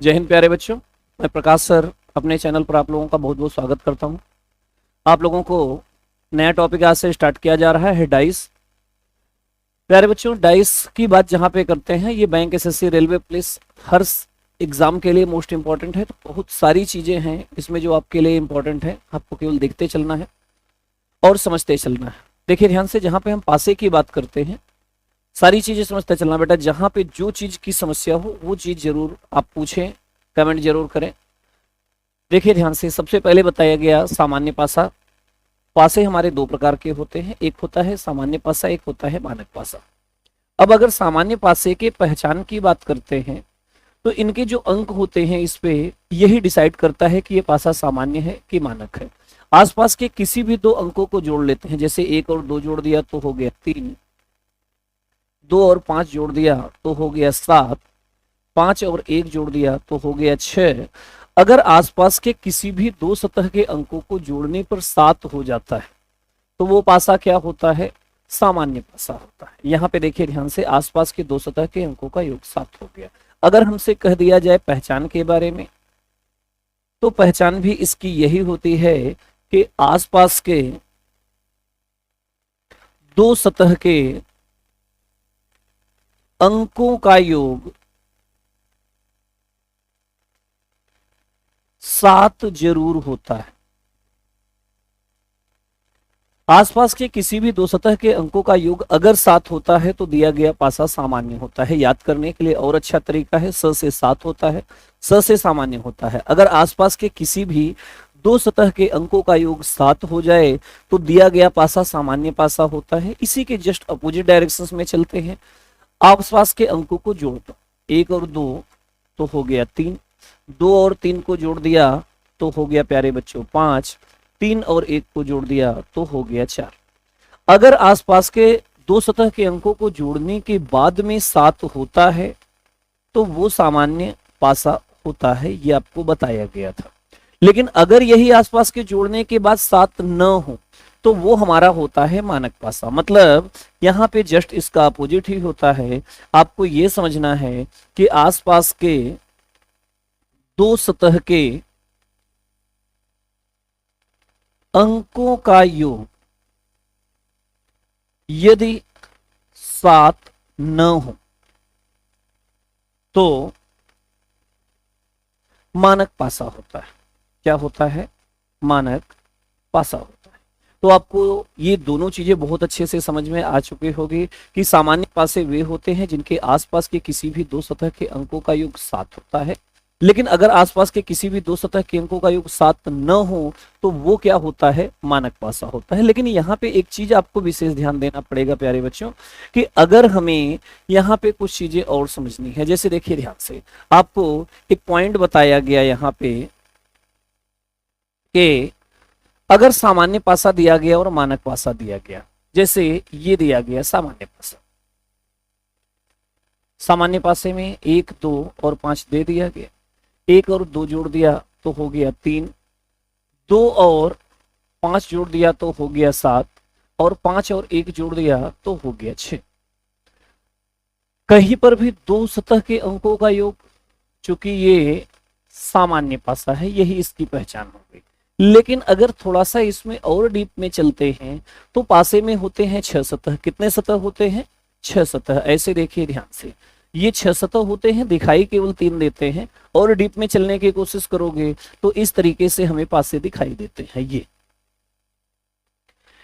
जय हिंद प्यारे बच्चों। मैं प्रकाश सर अपने चैनल पर आप लोगों का बहुत बहुत स्वागत करता हूं। आप लोगों को नया टॉपिक आज से स्टार्ट किया जा रहा है डाइस। प्यारे बच्चों, डाइस की बात जहां पे करते हैं, ये बैंक, एसएससी, रेलवे पुलिस, हर एग्जाम के लिए मोस्ट इंपॉर्टेंट है। तो बहुत सारी चीजें हैं इसमें जो आपके लिए इंपॉर्टेंट है, आपको केवल देखते चलना है और समझते चलना है। देखिए ध्यान से, जहां पे हम पासे की बात करते हैं सारी चीजें समझते चलना बेटा। जहां पे जो चीज की समस्या हो वो चीज जरूर आप पूछें, कमेंट जरूर करें। देखिए ध्यान से, सबसे पहले बताया गया सामान्य पासा। पासे हमारे दो प्रकार के होते हैं, एक होता है सामान्य पासा, एक होता है मानक पासा। अब अगर सामान्य पासे के पहचान की बात करते हैं तो इनके जो अंक होते हैं इस पे यही डिसाइड करता है कि ये पासा सामान्य है कि मानक है। आसपास के किसी भी दो अंकों को जोड़ लेते हैं, जैसे 1 और 2 जोड़ दिया तो हो गया 3, 2 और 5 जोड़ दिया तो हो गया 7, 5 और 1 जोड़ दिया तो हो गया 6। अगर आसपास के किसी भी दो सतह के अंकों को जोड़ने पर 7 हो जाता है तो वो पासा क्या होता है? सामान्य पासा होता है। यहाँ पे देखिए ध्यान से, आसपास के दो सतह के अंकों का योग 7 हो गया। अगर हमसे कह दिया जाए पहचान के बारे में, तो पहचान भी इसकी यही होती है कि आसपास के दो सतह के अंकों का योग 7 जरूर होता है। आसपास के किसी भी दो सतह के अंकों का योग अगर 7 होता है तो दिया गया पासा सामान्य होता है। याद करने के लिए और अच्छा तरीका है, स से 7 होता है, स से सामान्य होता है। अगर आसपास के किसी भी दो सतह के अंकों का योग 7 हो जाए तो दिया गया पासा सामान्य पासा होता है। इसी के जस्ट अपोजिट डायरेक्शंस में चलते हैं। आसपास के अंकों को जोड़ दो, 1 और 2 तो हो गया 3, 2 और 3 को जोड़ दिया तो हो गया प्यारे बच्चों 5, 3 और 1 को जोड़ दिया तो हो गया 4। अगर आसपास के दो सतह के अंकों को जोड़ने के बाद में 7 होता है तो वो सामान्य पासा होता है, ये आपको बताया गया था। लेकिन अगर यही आसपास के जोड़ने के बाद 7 न हो तो वो हमारा होता है मानक पासा। मतलब यहाँ पे जस्ट इसका अपोजिट ही होता है। आपको ये समझना है कि आसपास के दो सतह के अंकों का योग यदि 7 न हो तो मानक पासा होता है। क्या होता है? मानक पासा होता है। तो आपको ये दोनों चीजें बहुत अच्छे से समझ में आ चुकी होगी कि सामान्य पासे वे होते हैं जिनके आसपास के किसी भी दो सतह के अंकों का योग 7 होता है। लेकिन अगर आसपास के किसी भी दो सतह के अंकों का योग 7 न हो तो वो क्या होता है? मानक पासा होता है। लेकिन यहाँ पे एक चीज आपको विशेष ध्यान देना पड़ेगा प्यारे बच्चों, कि अगर हमें यहाँ पे कुछ चीजें और समझनी है। जैसे देखिए ध्यान से, आपको एक पॉइंट बताया गया यहाँ पे कि अगर सामान्य पासा दिया गया और मानक पासा दिया गया, जैसे ये दिया गया सामान्य पासा, सामान्य पासे में 1, 2 और 5 दे दिया गया, 1 और 2 जोड़ दिया तो हो गया 3, 2 और 5 जोड़ दिया तो हो गया 7, और 5 और 1 जोड़ दिया तो हो गया 6। कहीं पर भी दो सतह के अंकों का योग, चूंकि ये सामान्य पासा है, यही इसकी पहचान हो गई। लेकिन अगर थोड़ा सा इसमें और डीप में चलते हैं तो पासे में होते हैं 6 सतह। कितने सतह होते हैं? 6 सतह। ऐसे देखिए ध्यान से, ये 6 सतह होते हैं, दिखाई केवल 3 देते हैं, और डीप में चलने की कोशिश करोगे तो इस तरीके से हमें पासे दिखाई देते हैं। ये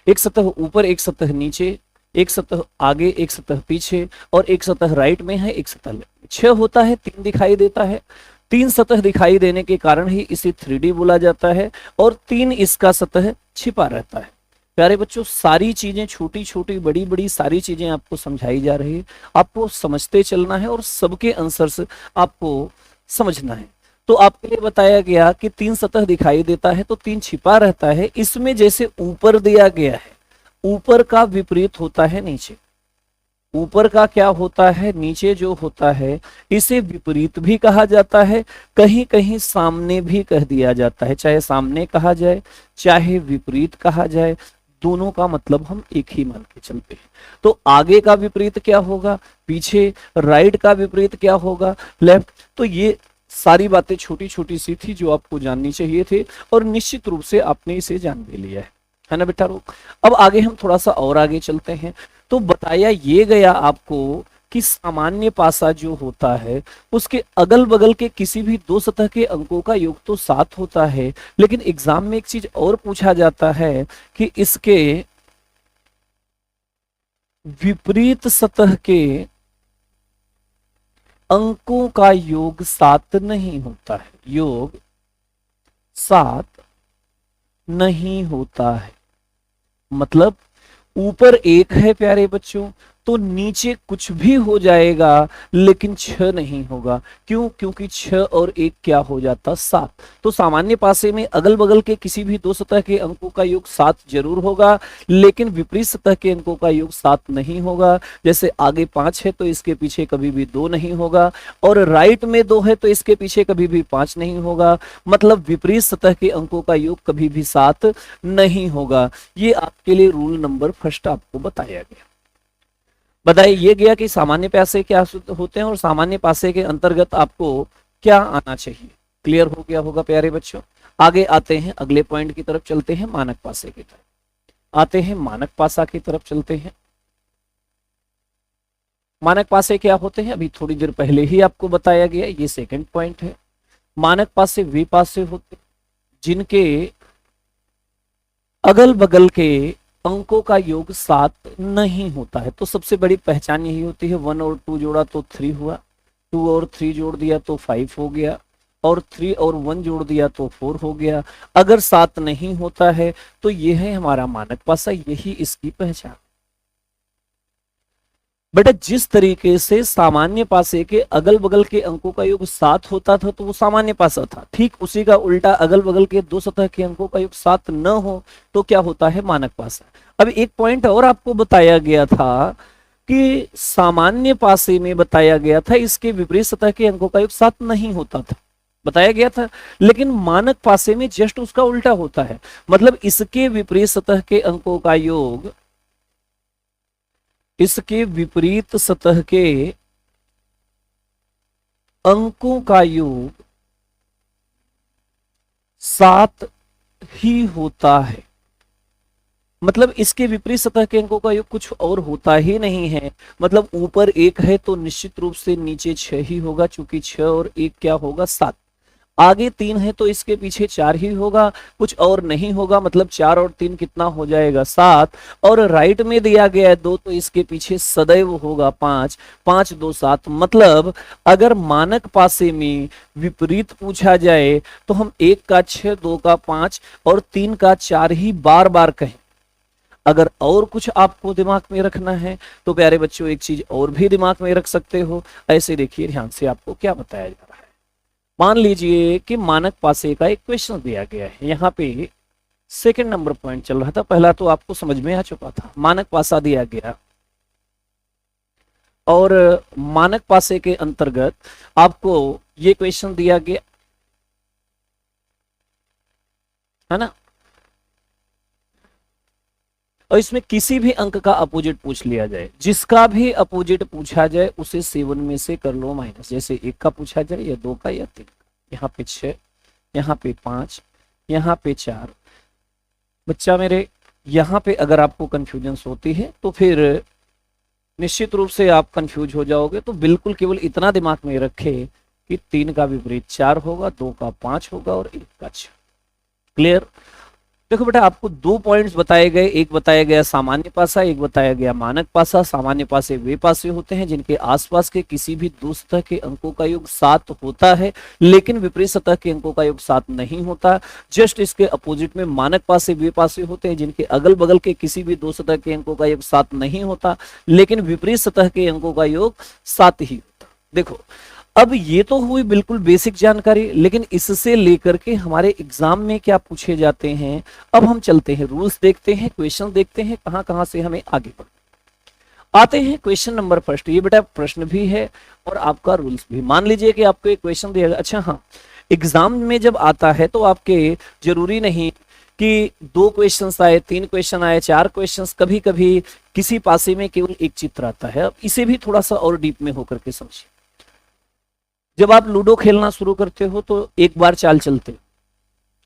एक सतह ऊपर, एक सतह नीचे, एक सतह आगे, एक सतह पीछे, और एक सतह राइट में है, एक सतह लेफ्ट में। 6 होता है, 3 दिखाई देता है। 3 सतह दिखाई देने के कारण ही इसे 3D बोला जाता है, और 3 इसका सतह छिपा रहता है। प्यारे बच्चों, सारी चीजें छोटी छोटी बड़ी बड़ी सारी चीजें आपको समझाई जा रही है। आपको समझते चलना है और सबके आंसर्स आपको समझना है। तो आपके लिए बताया गया कि 3 सतह दिखाई देता है तो 3 छिपा रहता है। इसमें जैसे ऊपर दिया गया है, ऊपर का विपरीत होता है नीचे। ऊपर का क्या होता है? नीचे जो होता है इसे विपरीत भी कहा जाता है, कहीं कहीं सामने भी कह दिया जाता है। चाहे सामने कहा जाए चाहे विपरीत कहा जाए, दोनों का मतलब हम एक ही मान के चलते हैं। तो आगे का विपरीत क्या होगा? पीछे। राइट का विपरीत क्या होगा? लेफ्ट। तो ये सारी बातें छोटी छोटी सी थी जो आपको जाननी चाहिए थे, और निश्चित रूप से आपने इसे जान भी लिया है ना बेटा लोग। अब आगे हम थोड़ा सा और आगे चलते हैं। तो बताया ये गया आपको कि सामान्य पासा जो होता है उसके अगल बगल के किसी भी दो सतह के अंकों का योग तो 7 होता है, लेकिन एग्जाम में एक चीज और पूछा जाता है कि इसके विपरीत सतह के अंकों का योग 7 नहीं होता है, योग 7 नहीं होता है। मतलब ऊपर 1 है प्यारे बच्चों, तो नीचे कुछ भी हो जाएगा लेकिन 6 नहीं होगा। क्यों? क्योंकि 6 और 1 क्या हो जाता? 7। तो सामान्य पासे में अगल बगल के किसी भी दो सतह के अंकों का योग 7 जरूर होगा, लेकिन विपरीत सतह के अंकों का योग 7 नहीं होगा। जैसे आगे 5 है तो इसके पीछे कभी भी 2 नहीं होगा, और राइट में 2 है तो इसके पीछे कभी भी 5 नहीं होगा। मतलब विपरीत सतह के अंकों का योग कभी भी 7 नहीं होगा। ये आपके लिए रूल नंबर फर्स्ट आपको बताया गया। बताइए ये गया कि सामान्य पासे क्या होते हैं और सामान्य पासे के अंतर्गत आपको क्या आना चाहिए। क्लियर हो गया होगा प्यारे बच्चों। आगे आते हैं, अगले पॉइंट की तरफ चलते हैं, मानक पासे की तरफ आते हैं, मानक पासा की तरफ चलते हैं। मानक पासे क्या होते हैं अभी थोड़ी देर पहले ही आपको बताया गया, ये सेकंड पॉइंट है। मानक पासे वे पासे होते जिनके अगल बगल के अंकों का योग 7 नहीं होता है। तो सबसे बड़ी पहचान यही होती है, 1 और 2 जोड़ा तो 3 हुआ, 2 और 3 जोड़ दिया तो 5 हो गया, और 3 और 1 जोड़ दिया तो 4 हो गया। अगर 7 नहीं होता है तो यह है हमारा मानक पासा, यही इसकी पहचान। बेटा जिस तरीके से सामान्य पासे के अगल बगल के अंकों का योग 7 होता था तो वो सामान्य पासा था, ठीक उसी का उल्टा अगल बगल के दो सतह के अंकों का योग 7 न हो तो क्या होता है? मानक पासा। अब एक पॉइंट और आपको बताया गया था कि सामान्य पासे में बताया गया था इसके विपरीत सतह के अंकों का योग 7 नहीं होता था, बताया गया था, लेकिन मानक पासे में जस्ट उसका उल्टा होता है। मतलब इसके विपरीत सतह के अंकों का योग, इसके विपरीत सतह के अंकों का योग 7 ही होता है। मतलब इसके विपरीत सतह के अंकों का योग कुछ और होता ही नहीं है। मतलब ऊपर 1 है तो निश्चित रूप से नीचे 6 ही होगा, चूंकि 6 और 1 क्या होगा? 7। आगे 3 है तो इसके पीछे 4 ही होगा, कुछ और नहीं होगा। मतलब 4 और 3 कितना हो जाएगा? 7। और राइट में दिया गया है 2 तो इसके पीछे सदैव होगा 5, 5 2 7। मतलब अगर मानक पासे में विपरीत पूछा जाए तो हम 1 का 6, 2 का 5 और 3 का 4 ही बार बार कहें। अगर और कुछ आपको दिमाग में रखना है तो प्यारे बच्चों एक चीज और भी दिमाग में रख सकते हो। ऐसे देखिए ध्यान से आपको क्या बताया जा रहा है। मान लीजिए कि मानक पासे का एक क्वेश्चन दिया गया है, यहाँ पे सेकंड नंबर पॉइंट चल रहा था, पहला तो आपको समझ में आ चुका था। मानक पासा दिया गया और मानक पासे के अंतर्गत आपको ये क्वेश्चन दिया गया है ना, और इसमें किसी भी अंक का अपोजिट पूछ लिया जाए, जिसका भी अपोजिट पूछा जाए उसे 7 में से कर लो माइनस। जैसे 1 का पूछा जाए या 2 का या 3 का, यहाँ पे 6, यहाँ पे 5, यहाँ पे 4। बच्चा मेरे यहाँ पे अगर आपको कंफ्यूजन होती है तो फिर निश्चित रूप से आप कंफ्यूज हो जाओगे। तो बिल्कुल केवल इतना दिमाग में रखे कि 3 का विपरीत 4 होगा, 2 का 5 होगा और 1 का 6। क्लियर? देखो बेटा आपको 2 पॉइंट्स बताए गए, एक बताया गया सामान्य पासा, एक बताया गया मानक पासा। सामान्य पासे वे पासे होते हैं जिनके आसपास के किसी भी दो सतह के अंकों का योग 7 होता है, लेकिन विपरीत सतह के अंकों का योग 7 नहीं होता। जस्ट इसके अपोजिट में मानक पासे वे पासे होते हैं जिनके अगल बगल के किसी भी दो सतह के अंकों का योग 7 नहीं होता, लेकिन विपरीत सतह के अंकों का योग 7 ही होता। देखो अब ये तो हुई बिल्कुल बेसिक जानकारी, लेकिन इससे लेकर के हमारे एग्जाम में क्या पूछे जाते हैं। अब हम चलते हैं, रूल्स देखते हैं, क्वेश्चन देखते हैं, कहां कहां से हमें आगे बढ़ आते हैं। क्वेश्चन नंबर फर्स्ट, ये बेटा प्रश्न भी है और आपका रूल्स भी। मान लीजिए कि आपको एक क्वेश्चन दिया, अच्छा हाँ, एग्जाम में जब आता है तो आपके जरूरी नहीं कि 2 क्वेश्चंस आए, 3 क्वेश्चन आए, 4 क्वेश्चंस, कभी कभी किसी पासे में केवल एक चित्र आता है। अब इसे भी थोड़ा सा और डीप में होकर के समझिए। जब आप लूडो खेलना शुरू करते हो तो एक बार चाल चलते हो,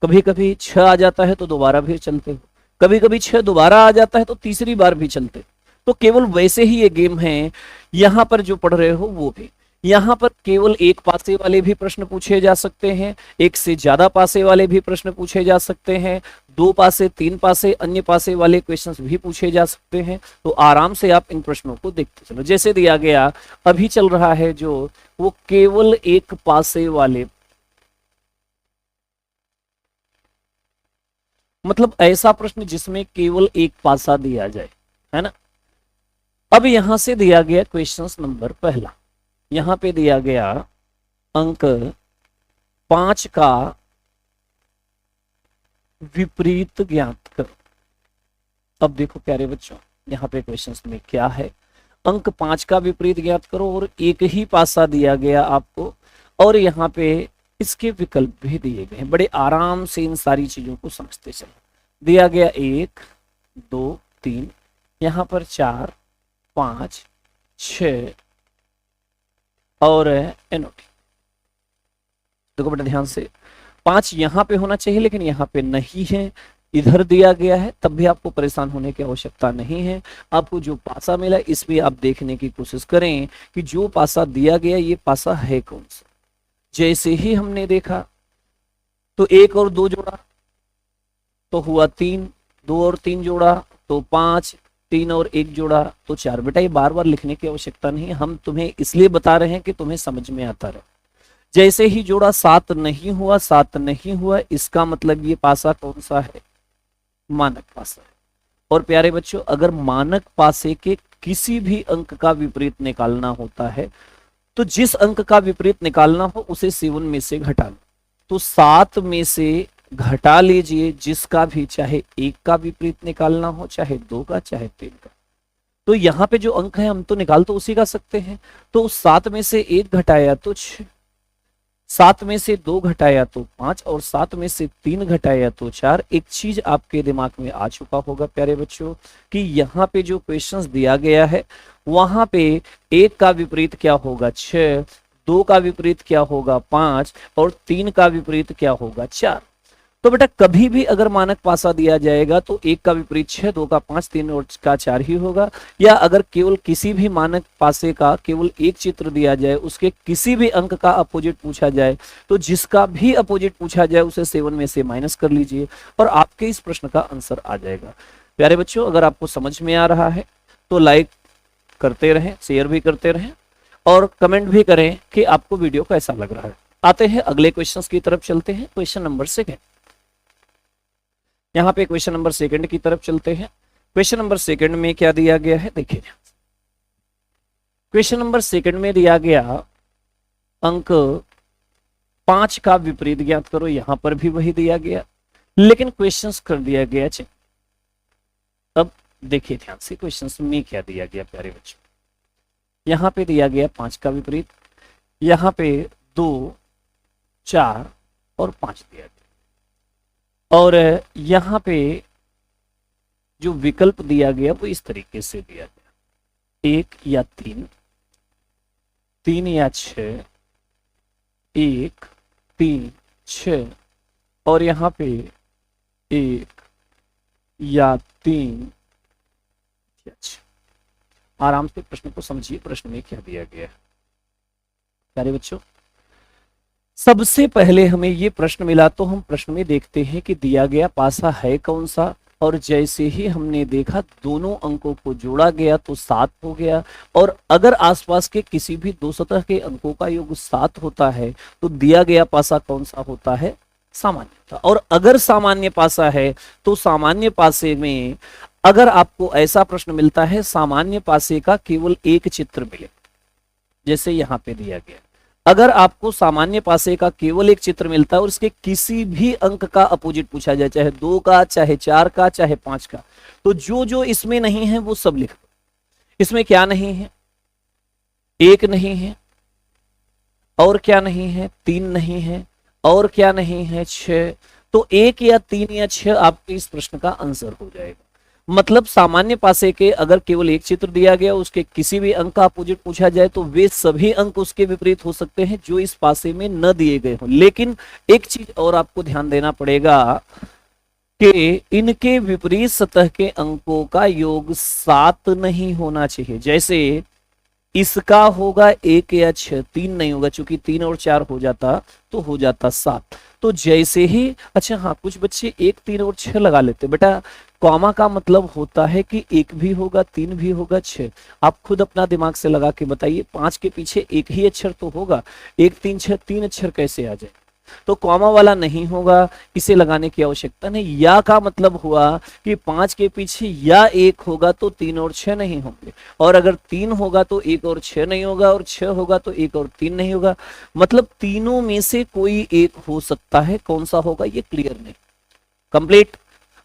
कभी कभी 6 आ जाता है तो दोबारा भी चलते हो, कभी कभी 6 दोबारा आ जाता है तो तीसरी बार भी चलते हो। तो केवल वैसे ही ये गेम है, यहां पर जो पढ़ रहे हो वो भी। यहां पर केवल एक पासे वाले भी प्रश्न पूछे जा सकते हैं, एक से ज्यादा पासे वाले भी प्रश्न पूछे जा सकते हैं, 2 पासे 3 पासे अन्य पासे वाले क्वेश्चंस भी पूछे जा सकते हैं। तो आराम से आप इन प्रश्नों को देखते चलो। जैसे दिया गया अभी चल रहा है जो, वो केवल एक पासे वाले, मतलब ऐसा प्रश्न जिसमें केवल एक पासा दिया जाए, है ना। अब यहां से दिया गया क्वेश्चन नंबर पहला, यहां पे दिया गया अंक 5 का विपरीत ज्ञात करो। अब देखो प्यारे बच्चों, यहाँ पे क्वेश्चन में क्या है, अंक 5 का विपरीत ज्ञात करो और एक ही पासा दिया गया आपको, और यहाँ पे इसके विकल्प भी दिए गए हैं। बड़े आराम से इन सारी चीजों को समझते चलो। दिया गया 1 2 3, यहाँ पर 4 5 6 और एनओटी। देखो बेटा ध्यान से, 5 यहाँ पे होना चाहिए लेकिन यहाँ पे नहीं है, इधर दिया गया है, तब भी आपको परेशान होने की आवश्यकता नहीं है। आपको जो पासा मिला इसमें आप देखने की कोशिश करें कि जो पासा दिया गया ये पासा है कौन सा। जैसे ही हमने देखा तो 1 और 2 जोड़ा तो हुआ 3, 2 और 3 जोड़ा तो 5, 3 और 1 जोड़ा तो 4। बेटा ये बार बार लिखने की आवश्यकता नहीं है, हम तुम्हें इसलिए बता रहे हैं कि तुम्हें समझ में आता रहे। जैसे ही जोड़ा 7 नहीं हुआ, 7 नहीं हुआ, इसका मतलब ये पासा कौन सा है, मानक पासा है। और प्यारे बच्चों, अगर मानक पासे के किसी भी अंक का विपरीत निकालना होता है तो जिस अंक का विपरीत निकालना हो उसे 7 में से घटा लो। तो 7 में से घटा लीजिए जिसका भी, चाहे 1 का विपरीत निकालना हो, चाहे 2 का, चाहे 3 का। तो यहाँ पे जो अंक है हम तो निकाल तो उसी का सकते हैं। तो 7 में से 1 घटाया तो 6, 7 में से 2 घटाया तो 5 और 7 में से 3 घटाया तो 4। एक चीज आपके दिमाग में आ चुका होगा प्यारे बच्चों कि यहाँ पे जो क्वेश्चंस दिया गया है वहां पे 1 का विपरीत क्या होगा 6, 2 का विपरीत क्या होगा 5 और 3 का विपरीत क्या होगा 4। तो बेटा कभी भी अगर मानक पासा दिया जाएगा तो 1 का विपरीत 6, 2 का 5, 3 और का 4 ही होगा। या अगर केवल किसी भी मानक पासे का केवल एक चित्र दिया जाए, उसके किसी भी अंक का अपोजिट पूछा जाए, तो जिसका भी अपोजिट पूछा जाए उसे 7 में से माइनस कर लीजिए और आपके इस प्रश्न का आंसर आ जाएगा। प्यारे बच्चों, अगर आपको समझ में आ रहा है तो लाइक करते रहें, शेयर भी करते रहें और कमेंट भी करें कि आपको वीडियो कैसा लग रहा है। आते हैं अगले क्वेश्चन की तरफ, चलते हैं क्वेश्चन नंबर 2। यहाँ पे क्वेश्चन नंबर 2 की तरफ चलते हैं। क्वेश्चन नंबर 2 में क्या दिया गया है देखिए। क्वेश्चन नंबर 2 में दिया गया अंक 5 का विपरीत ज्ञात करो। यहां पर भी वही दिया गया लेकिन क्वेश्चंस कर दिया गया चेक। अब देखिए ध्यान से क्वेश्चंस में क्या दिया गया प्यारे बच्चों। यहां पे दिया गया 5 का विपरीत, यहां पे 2, 4 और 5 दिया गया और यहां पे जो विकल्प दिया गया वो इस तरीके से दिया गया, 1 या 3, 3 या 6, 1 3 6 और यहां पे 1 या 3 या 6। आराम से प्रश्न को समझिए, प्रश्न में क्या दिया गया है प्यारे बच्चों। सबसे पहले हमें ये प्रश्न मिला तो हम प्रश्न में देखते हैं कि दिया गया पासा है कौन सा, और जैसे ही हमने देखा दोनों अंकों को जोड़ा गया तो 7 हो गया। और अगर आसपास के किसी भी दो सतह के अंकों का योग 7 होता है तो दिया गया पासा कौन सा होता है, सामान्य। और अगर सामान्य पासा है तो सामान्य पासे में अगर आपको ऐसा प्रश्न मिलता है सामान्य पासे का केवल एक चित्र मिले, जैसे यहां पे दिया गया, अगर आपको सामान्य पासे का केवल एक चित्र मिलता है और इसके किसी भी अंक का अपोजिट पूछा जाए, चाहे 2 का, चाहे 4 का, चाहे 5 का, तो जो जो इसमें नहीं है वो सब लिख दो। इसमें क्या नहीं है, 1 नहीं है, और क्या नहीं है, 3 नहीं है, और क्या नहीं है, 6। तो 1 या 3 या 6 आपके इस प्रश्न का आंसर हो जाएगा। मतलब सामान्य पासे के अगर केवल एक चित्र दिया गया, उसके किसी भी अंक का अपोजिट पूछा जाए तो वे सभी अंक उसके विपरीत हो सकते हैं जो इस पासे में न दिए गए हों। लेकिन एक चीज और आपको ध्यान देना पड़ेगा कि इनके विपरीत सतह के अंकों का योग 7 नहीं होना चाहिए। जैसे इसका होगा 1 या 6, 3 नहीं होगा, क्योंकि 3 और 4 हो जाता तो हो जाता 7। तो जैसे ही, अच्छा हाँ, कुछ बच्चे 1, 3 और 6 लगा लेते। बेटा कॉमा का मतलब होता है कि 1 भी होगा, 3 भी होगा, 6। आप खुद अपना दिमाग से लगा के बताइए, 5 के पीछे एक ही अक्षर तो होगा, 1, 3, 6, 3 अक्षर कैसे आ जाए? तो कॉमा वाला नहीं होगा, इसे लगाने की आवश्यकता नहीं। या का मतलब हुआ कि 5 के पीछे या 1 होगा तो 3 और 6 नहीं होंगे, और अगर 3 होगा तो 1 और 6 नहीं होगा, और 6 होगा तो 1 और 3 नहीं होगा। मतलब तीनों में से कोई एक हो सकता है, कौन सा होगा ये क्लियर नहीं। कंप्लीट।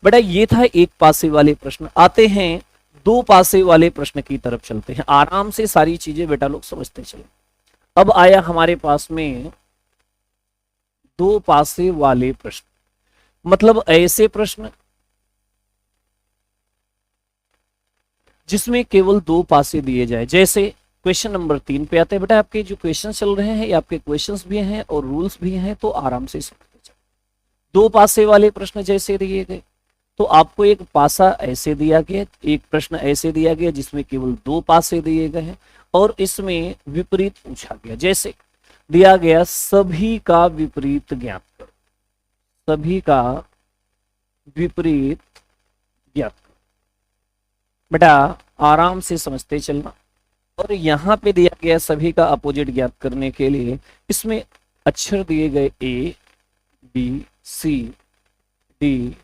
बेटा ये था एक पासे वाले प्रश्न। आते हैं दो पासे वाले प्रश्न की तरफ, चलते हैं। आराम से सारी चीजें बेटा लोग समझते चले। अब आया हमारे पास में दो पासे वाले प्रश्न, मतलब ऐसे प्रश्न जिसमें केवल दो पासे दिए जाए। जैसे क्वेश्चन नंबर 3 पे आते हैं। बेटा आपके जो क्वेश्चन चल रहे हैं ये आपके क्वेश्चंस भी हैं और रूल्स भी हैं, तो आराम से समझते चलो। दो पासे वाले प्रश्न जैसे दिए गए, तो आपको एक पासा ऐसे दिया गया, एक प्रश्न ऐसे दिया गया जिसमें केवल दो पासे दिए गए हैं और इसमें विपरीत पूछा गया। जैसे दिया गया सभी का विपरीत ज्ञात करो, सभी का विपरीत ज्ञात करो। बेटा आराम से समझते चलना। और यहां पे दिया गया सभी का अपोजिट ज्ञात करने के लिए इसमें अक्षर दिए गए ए, बी, सी, डी,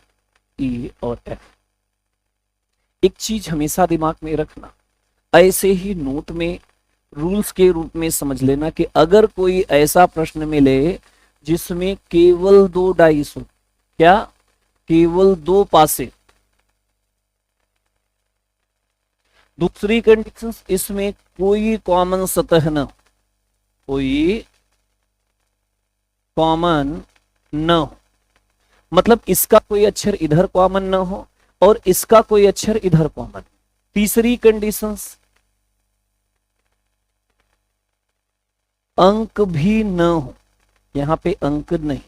ई और एफ। एक चीज हमेशा दिमाग में रखना, ऐसे ही नोट में रूल्स के रूप में समझ लेना कि अगर कोई ऐसा प्रश्न मिले जिसमें केवल दो डाइस हो, क्या केवल दो पासे, दूसरी कंडीशन इसमें कोई कॉमन सतह न, कोई कॉमन न हो, मतलब इसका कोई अक्षर इधर कॉमन न हो और इसका कोई अक्षर इधर कॉमन। तीसरी कंडीशंस अंक भी न हो, यहां पे अंक नहीं।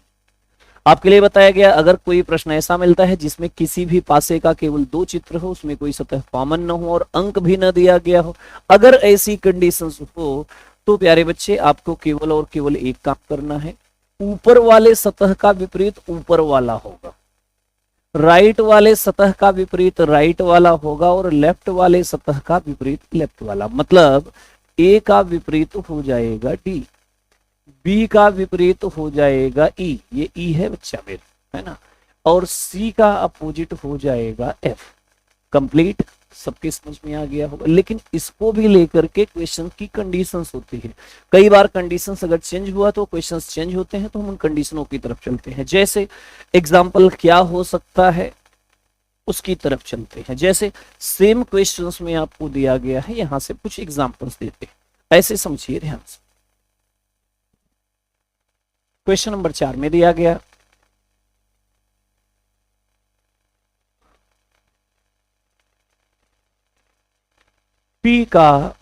आपके लिए बताया गया अगर कोई प्रश्न ऐसा मिलता है जिसमें किसी भी पासे का केवल दो चित्र हो, उसमें कोई सतह कॉमन न हो और अंक भी न दिया गया हो, अगर ऐसी कंडीशंस हो तो प्यारे बच्चे आपको केवल और केवल एक काम करना है। ऊपर वाले सतह का विपरीत ऊपर वाला होगा, राइट वाले सतह का विपरीत राइट वाला होगा और लेफ्ट वाले सतह का विपरीत लेफ्ट वाला। मतलब ए का विपरीत हो जाएगा डी, बी का विपरीत हो जाएगा ई, ये ई है बच्चा मेरा, है ना, और सी का अपोजिट हो जाएगा एफ। कंप्लीट। सबके समझ में आ गया होगा। लेकिन इसको भी लेकर के क्वेश्चन की कंडीशंस होती है। कई बार कंडीशंस अगर चेंज हुआ तो क्वेश्चंस चेंज होते हैं, तो हम उन कंडीशनों की तरफ चलते हैं। जैसे एग्जाम्पल क्या हो सकता है उसकी तरफ चलते हैं। जैसे सेम क्वेश्चंस में आपको दिया गया है, यहां से कुछ एग्जाम्पल्स देते हैं, ऐसे समझिए ध्यान से। क्वेश्चन नंबर 4 में दिया गया P का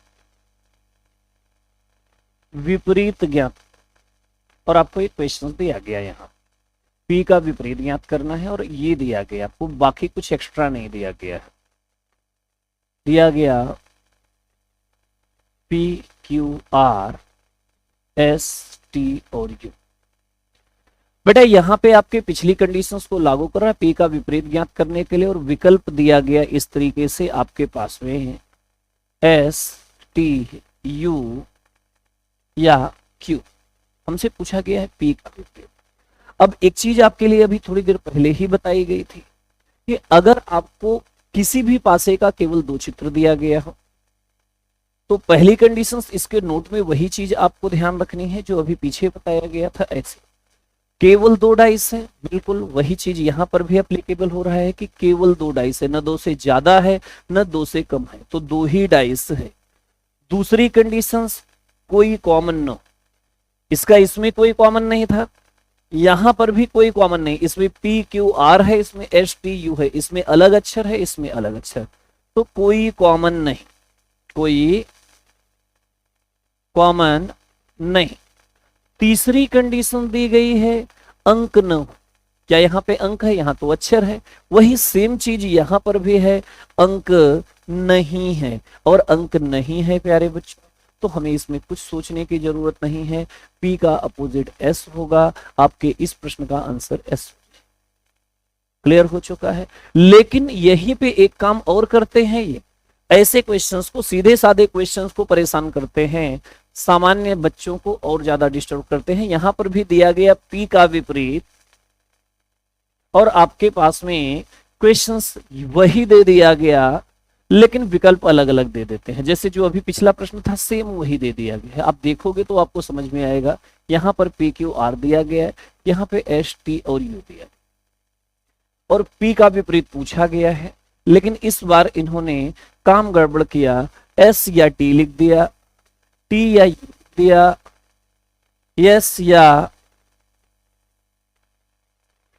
विपरीत ज्ञात, और आपको एक क्वेश्चन दिया गया यहाँ P का विपरीत ज्ञात करना है और ये दिया गया आपको, बाकी कुछ एक्स्ट्रा नहीं दिया गया है। दिया गया P, Q, R, S, T और U। बेटा यहाँ पे आपके पिछली कंडीशंस को लागू कर रहा है P का विपरीत ज्ञात करने के लिए, और विकल्प दिया गया इस तरीके से आपके पास में S, T, U या Q। हमसे पूछा गया है P का विपरीत। अब एक चीज आपके लिए अभी थोड़ी देर पहले ही बताई गई थी कि अगर आपको किसी भी पासे का केवल दो चित्र दिया गया हो तो पहली कंडीशंस इसके नोट में वही चीज आपको ध्यान रखनी है जो अभी पीछे बताया गया था। ऐसे केवल दो डाइस है, बिल्कुल वही चीज यहां पर भी एप्लीकेबल हो रहा है कि केवल दो डाइस है, न दो से ज्यादा है न दो से कम है, तो दो ही डाइस है। दूसरी कंडीशंस कोई कॉमन न, इसका इसमें कोई कॉमन नहीं था, यहां पर भी कोई कॉमन नहीं, इसमें पी क्यू आर है, इसमें एस टी यू है, इसमें अलग अक्षर है, इसमें अलग अक्षर, तो कोई कॉमन नहीं, कोई कॉमन नहीं। तीसरी कंडीशन दी गई है अंक न हो। क्या यहाँ पे अंक है? यहाँ तो अक्षर है। वही सेम चीज यहां पर भी है, अंक नहीं है। और अंक नहीं है प्यारे बच्चों, तो हमें इसमें कुछ सोचने की जरूरत नहीं है, पी का अपोजिट एस होगा। आपके इस प्रश्न का आंसर एस। क्लियर हो चुका है। लेकिन यहीं पे एक काम और करते हैं, ये ऐसे क्वेश्चंस को, सीधे साधे क्वेश्चंस को परेशान करते हैं, सामान्य बच्चों को और ज्यादा डिस्टर्ब करते हैं। यहां पर भी दिया गया पी का विपरीत और आपके पास में क्वेश्चंस वही दे दिया गया, लेकिन विकल्प अलग अलग दे देते हैं। जैसे जो अभी पिछला प्रश्न था सेम वही दे दिया गया है। आप देखोगे तो आपको समझ में आएगा। यहाँ पर पी क्यू आर दिया गया है, यहाँ पे एस टी और यू दिया है, और पी का विपरीत पूछा गया है। लेकिन इस बार इन्होंने काम गड़बड़ किया, एस या टी लिख दिया, टी या यू दिया, एस या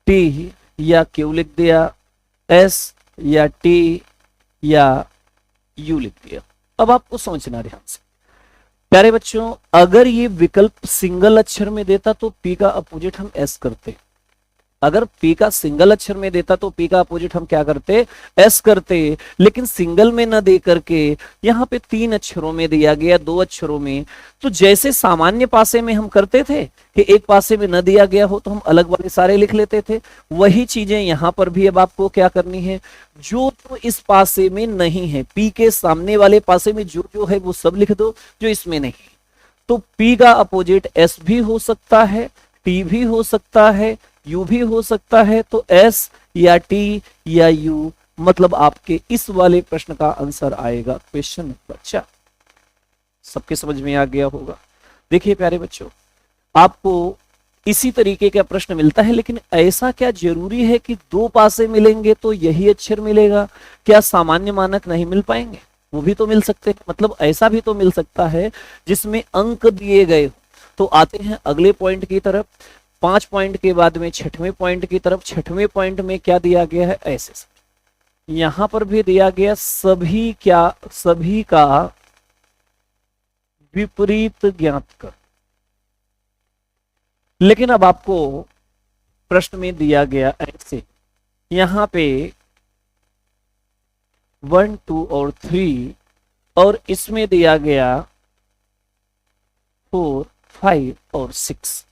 टी या क्यू लिख दिया, एस या टी या यू लिख दिया। अब आपको समझना ध्यान से प्यारे बच्चों, अगर ये विकल्प सिंगल अक्षर में देता तो पी का अपोजिट हम एस करते। अगर पी का सिंगल अक्षर में देता तो पी का अपोजिट हम क्या करते? एस करते। लेकिन सिंगल में न दे करके यहाँ पे 3 अक्षरों में दिया गया, 2 अक्षरों में। तो जैसे सामान्य पासे में हम करते थे कि एक पासे में न दिया गया हो तो हम अलग वाले सारे लिख लेते थे, वही चीजें यहाँ पर भी अब आपको क्या करनी है, जो तो इस पासे में नहीं है, पी के सामने वाले पासे में जो जो है वो सब लिख दो जो इसमें नहीं। तो पी का अपोजिट एस भी हो सकता है, टी भी हो सकता है, यू भी हो सकता है। तो एस या टी या यू, मतलब आपके इस वाले प्रश्न का आंसर आएगा क्वेश्चन नंबर 4। सबके समझ में आ गया होगा। देखिए प्यारे बच्चों, आपको इसी तरीके का प्रश्न मिलता है, लेकिन ऐसा क्या जरूरी है कि 2 पासे मिलेंगे तो यही अक्षर मिलेगा? क्या सामान्य मानक नहीं मिल पाएंगे? वो भी तो मिल सकते हैं। मतलब ऐसा भी तो मिल सकता है जिसमें अंक दिए गए। तो आते हैं अगले पॉइंट की तरफ। 5 पॉइंट के बाद में 6वें पॉइंट की तरफ। 6वें पॉइंट में क्या दिया गया है? ऐसे यहां पर भी दिया गया सभी का विपरीत ज्ञात कर। लेकिन अब आपको प्रश्न में दिया गया ऐसे, यहां पे 1, 2 और 3, और इसमें दिया गया 4, 5 और 6।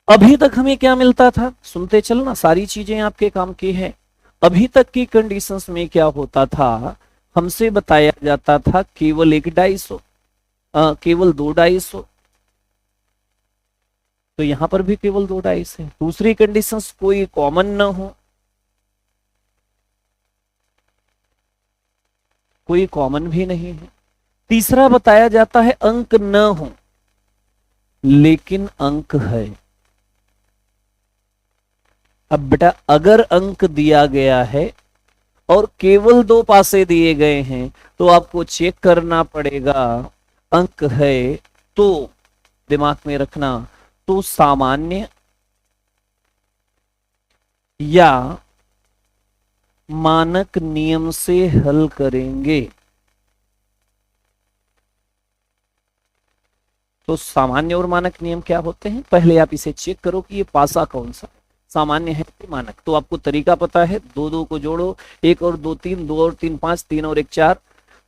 अभी तक हमें क्या मिलता था? सुनते चलना, सारी चीजें आपके काम की हैं। अभी तक की कंडीशंस में क्या होता था, हमसे बताया जाता था केवल 1 डाइस हो, केवल 2 डाइस हो। तो यहां पर भी केवल 2 डाइस है। दूसरी कंडीशंस कोई कॉमन ना हो, कोई कॉमन भी नहीं है। तीसरा बताया जाता है अंक न हो, लेकिन अंक है। अब बेटा अगर अंक दिया गया है और केवल 2 पासे दिए गए हैं तो आपको चेक करना पड़ेगा अंक है। तो दिमाग में रखना, तो सामान्य या मानक नियम से हल करेंगे। तो सामान्य और मानक नियम क्या होते हैं? पहले आप इसे चेक करो कि ये पासा कौन सा सामान्य है कि मानक। तो आपको तरीका पता है, 2 2 को जोड़ो, 1 और 2 3, 2 और 3 5, 3 और 1 4,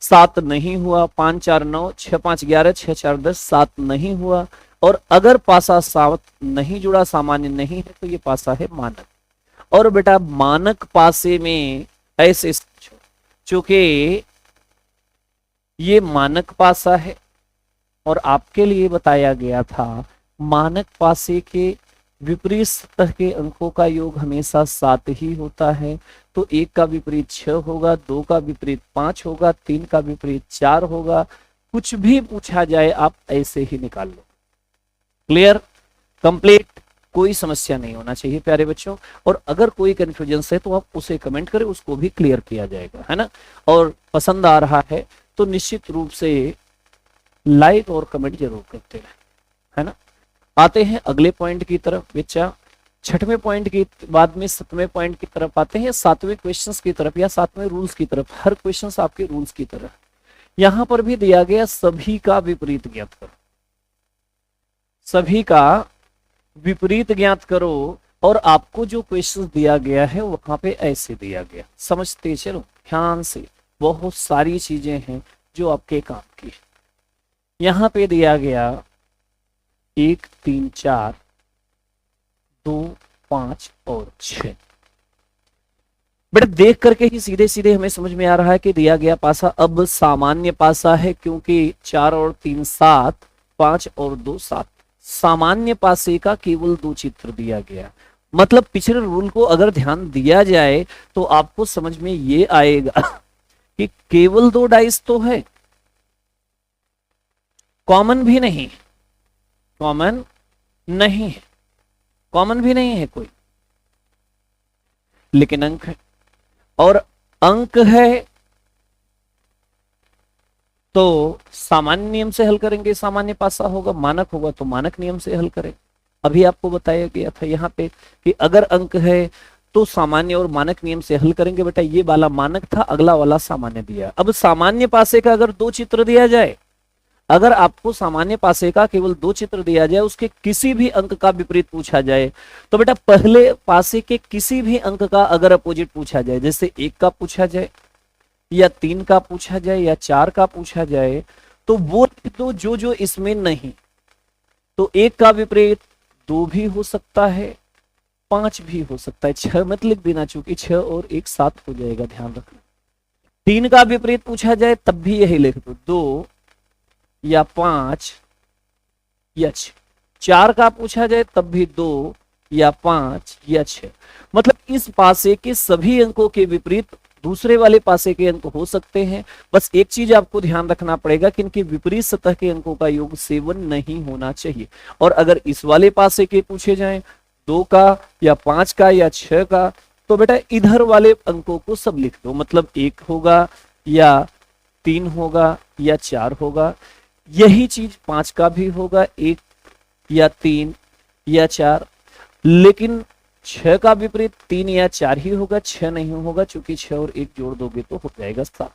7 नहीं हुआ, 5 4 9, 6 5 11, 6 4 10, 7 नहीं हुआ। और अगर पासा 7 नहीं जुड़ा, सामान्य नहीं है, तो ये पासा है मानक। और बेटा मानक पासे में ऐसे, चूंकि ये मानक पासा है और आपके लिए बताया गया था मानक पासे के विपरीत सतह के अंकों का योग हमेशा 7 ही होता है। तो 1 का विपरीत 6 होगा, 2 का विपरीत 5 होगा, 3 का विपरीत 4 होगा। कुछ भी पूछा जाए आप ऐसे ही निकाल लो। क्लियर, कंप्लीट, कोई समस्या नहीं होना चाहिए प्यारे बच्चों। और अगर कोई कंफ्यूजन है तो आप उसे कमेंट करें, उसको भी क्लियर किया जाएगा, है ना। और पसंद आ रहा है तो निश्चित रूप से लाइक और कमेंट जरूर करते हैं, है ना। आते हैं अगले पॉइंट की तरफ बच्चा। छठवें पॉइंट के बाद में सातवें पॉइंट की तरफ आते हैं, सातवें क्वेश्चंस की तरफ या सातवें रूल्स की तरफ। हर क्वेश्चंस आपके रूल्स की तरफ। यहां पर भी दिया गया सभी का विपरीत ज्ञात करो, सभी का विपरीत ज्ञात करो। और आपको जो क्वेश्चन दिया गया है वहां पे ऐसे दिया गया, समझते चलो ध्यान से। बहुत सारी चीजें हैं जो आपके काम की है। यहां पे दिया गया 1 3 4 2 5 और 6। बट देख करके ही सीधे सीधे हमें समझ में आ रहा है कि दिया गया पासा अब सामान्य पासा है, क्योंकि 4 और 3 7, 5 और 2 7। सामान्य पासे का केवल 2 चित्र दिया गया। मतलब पिछले रूल को अगर ध्यान दिया जाए तो आपको समझ में ये आएगा कि केवल 2 डाइस तो है, कॉमन भी नहीं, कॉमन नहीं है, कॉमन भी नहीं है कोई, लेकिन अंक है। और अंक है तो सामान्य नियम से हल करेंगे, सामान्य पासा होगा। मानक होगा तो मानक नियम से हल करें। अभी आपको बताया गया था यहाँ पे कि अगर अंक है तो सामान्य और मानक नियम से हल करेंगे। बेटा ये वाला मानक था, अगला वाला सामान्य दिया। अब सामान्य पासे का अगर 2 चित्र दिया जाए, अगर आपको सामान्य पासे का केवल 2 चित्र दिया जाए, उसके किसी भी अंक का विपरीत पूछा जाए, तो बेटा पहले पासे के किसी भी अंक का अगर अपोजिट पूछा जाए, जैसे 1 का पूछा जाए या 3 का पूछा जाए या 4 का पूछा जाए, तो वो तो जो इसमें नहीं। तो 1 का विपरीत 2 भी हो सकता है, 5 भी हो सकता है। 6 मत लिख देना, चूंकि 6 और 1 7 हो जाएगा, ध्यान रखना। 3 का विपरीत पूछा जाए तब भी यही लिख दो, 2 या 5 या 6। 4 का पूछा जाए तब भी 2 या 5 या 6। मतलब इस पासे के सभी अंकों के विपरीत दूसरे वाले पासे के अंक हो सकते हैं। बस एक चीज आपको ध्यान रखना पड़ेगा कि इनके विपरीत सतह के अंकों का योग 7 नहीं होना चाहिए। और अगर इस वाले पासे के पूछे जाएं 2 का या 5 का या 6 का, तो बेटा इधर वाले अंकों को सब लिख दो। मतलब 1 होगा या 3 होगा या 4 होगा। यही चीज 5 का भी होगा, 1 या 3 या 4। लेकिन 6 का विपरीत 3 या 4 ही होगा, 6 नहीं होगा, क्योंकि 6 और 1 जोड़ दोगे तो हो जाएगा 7।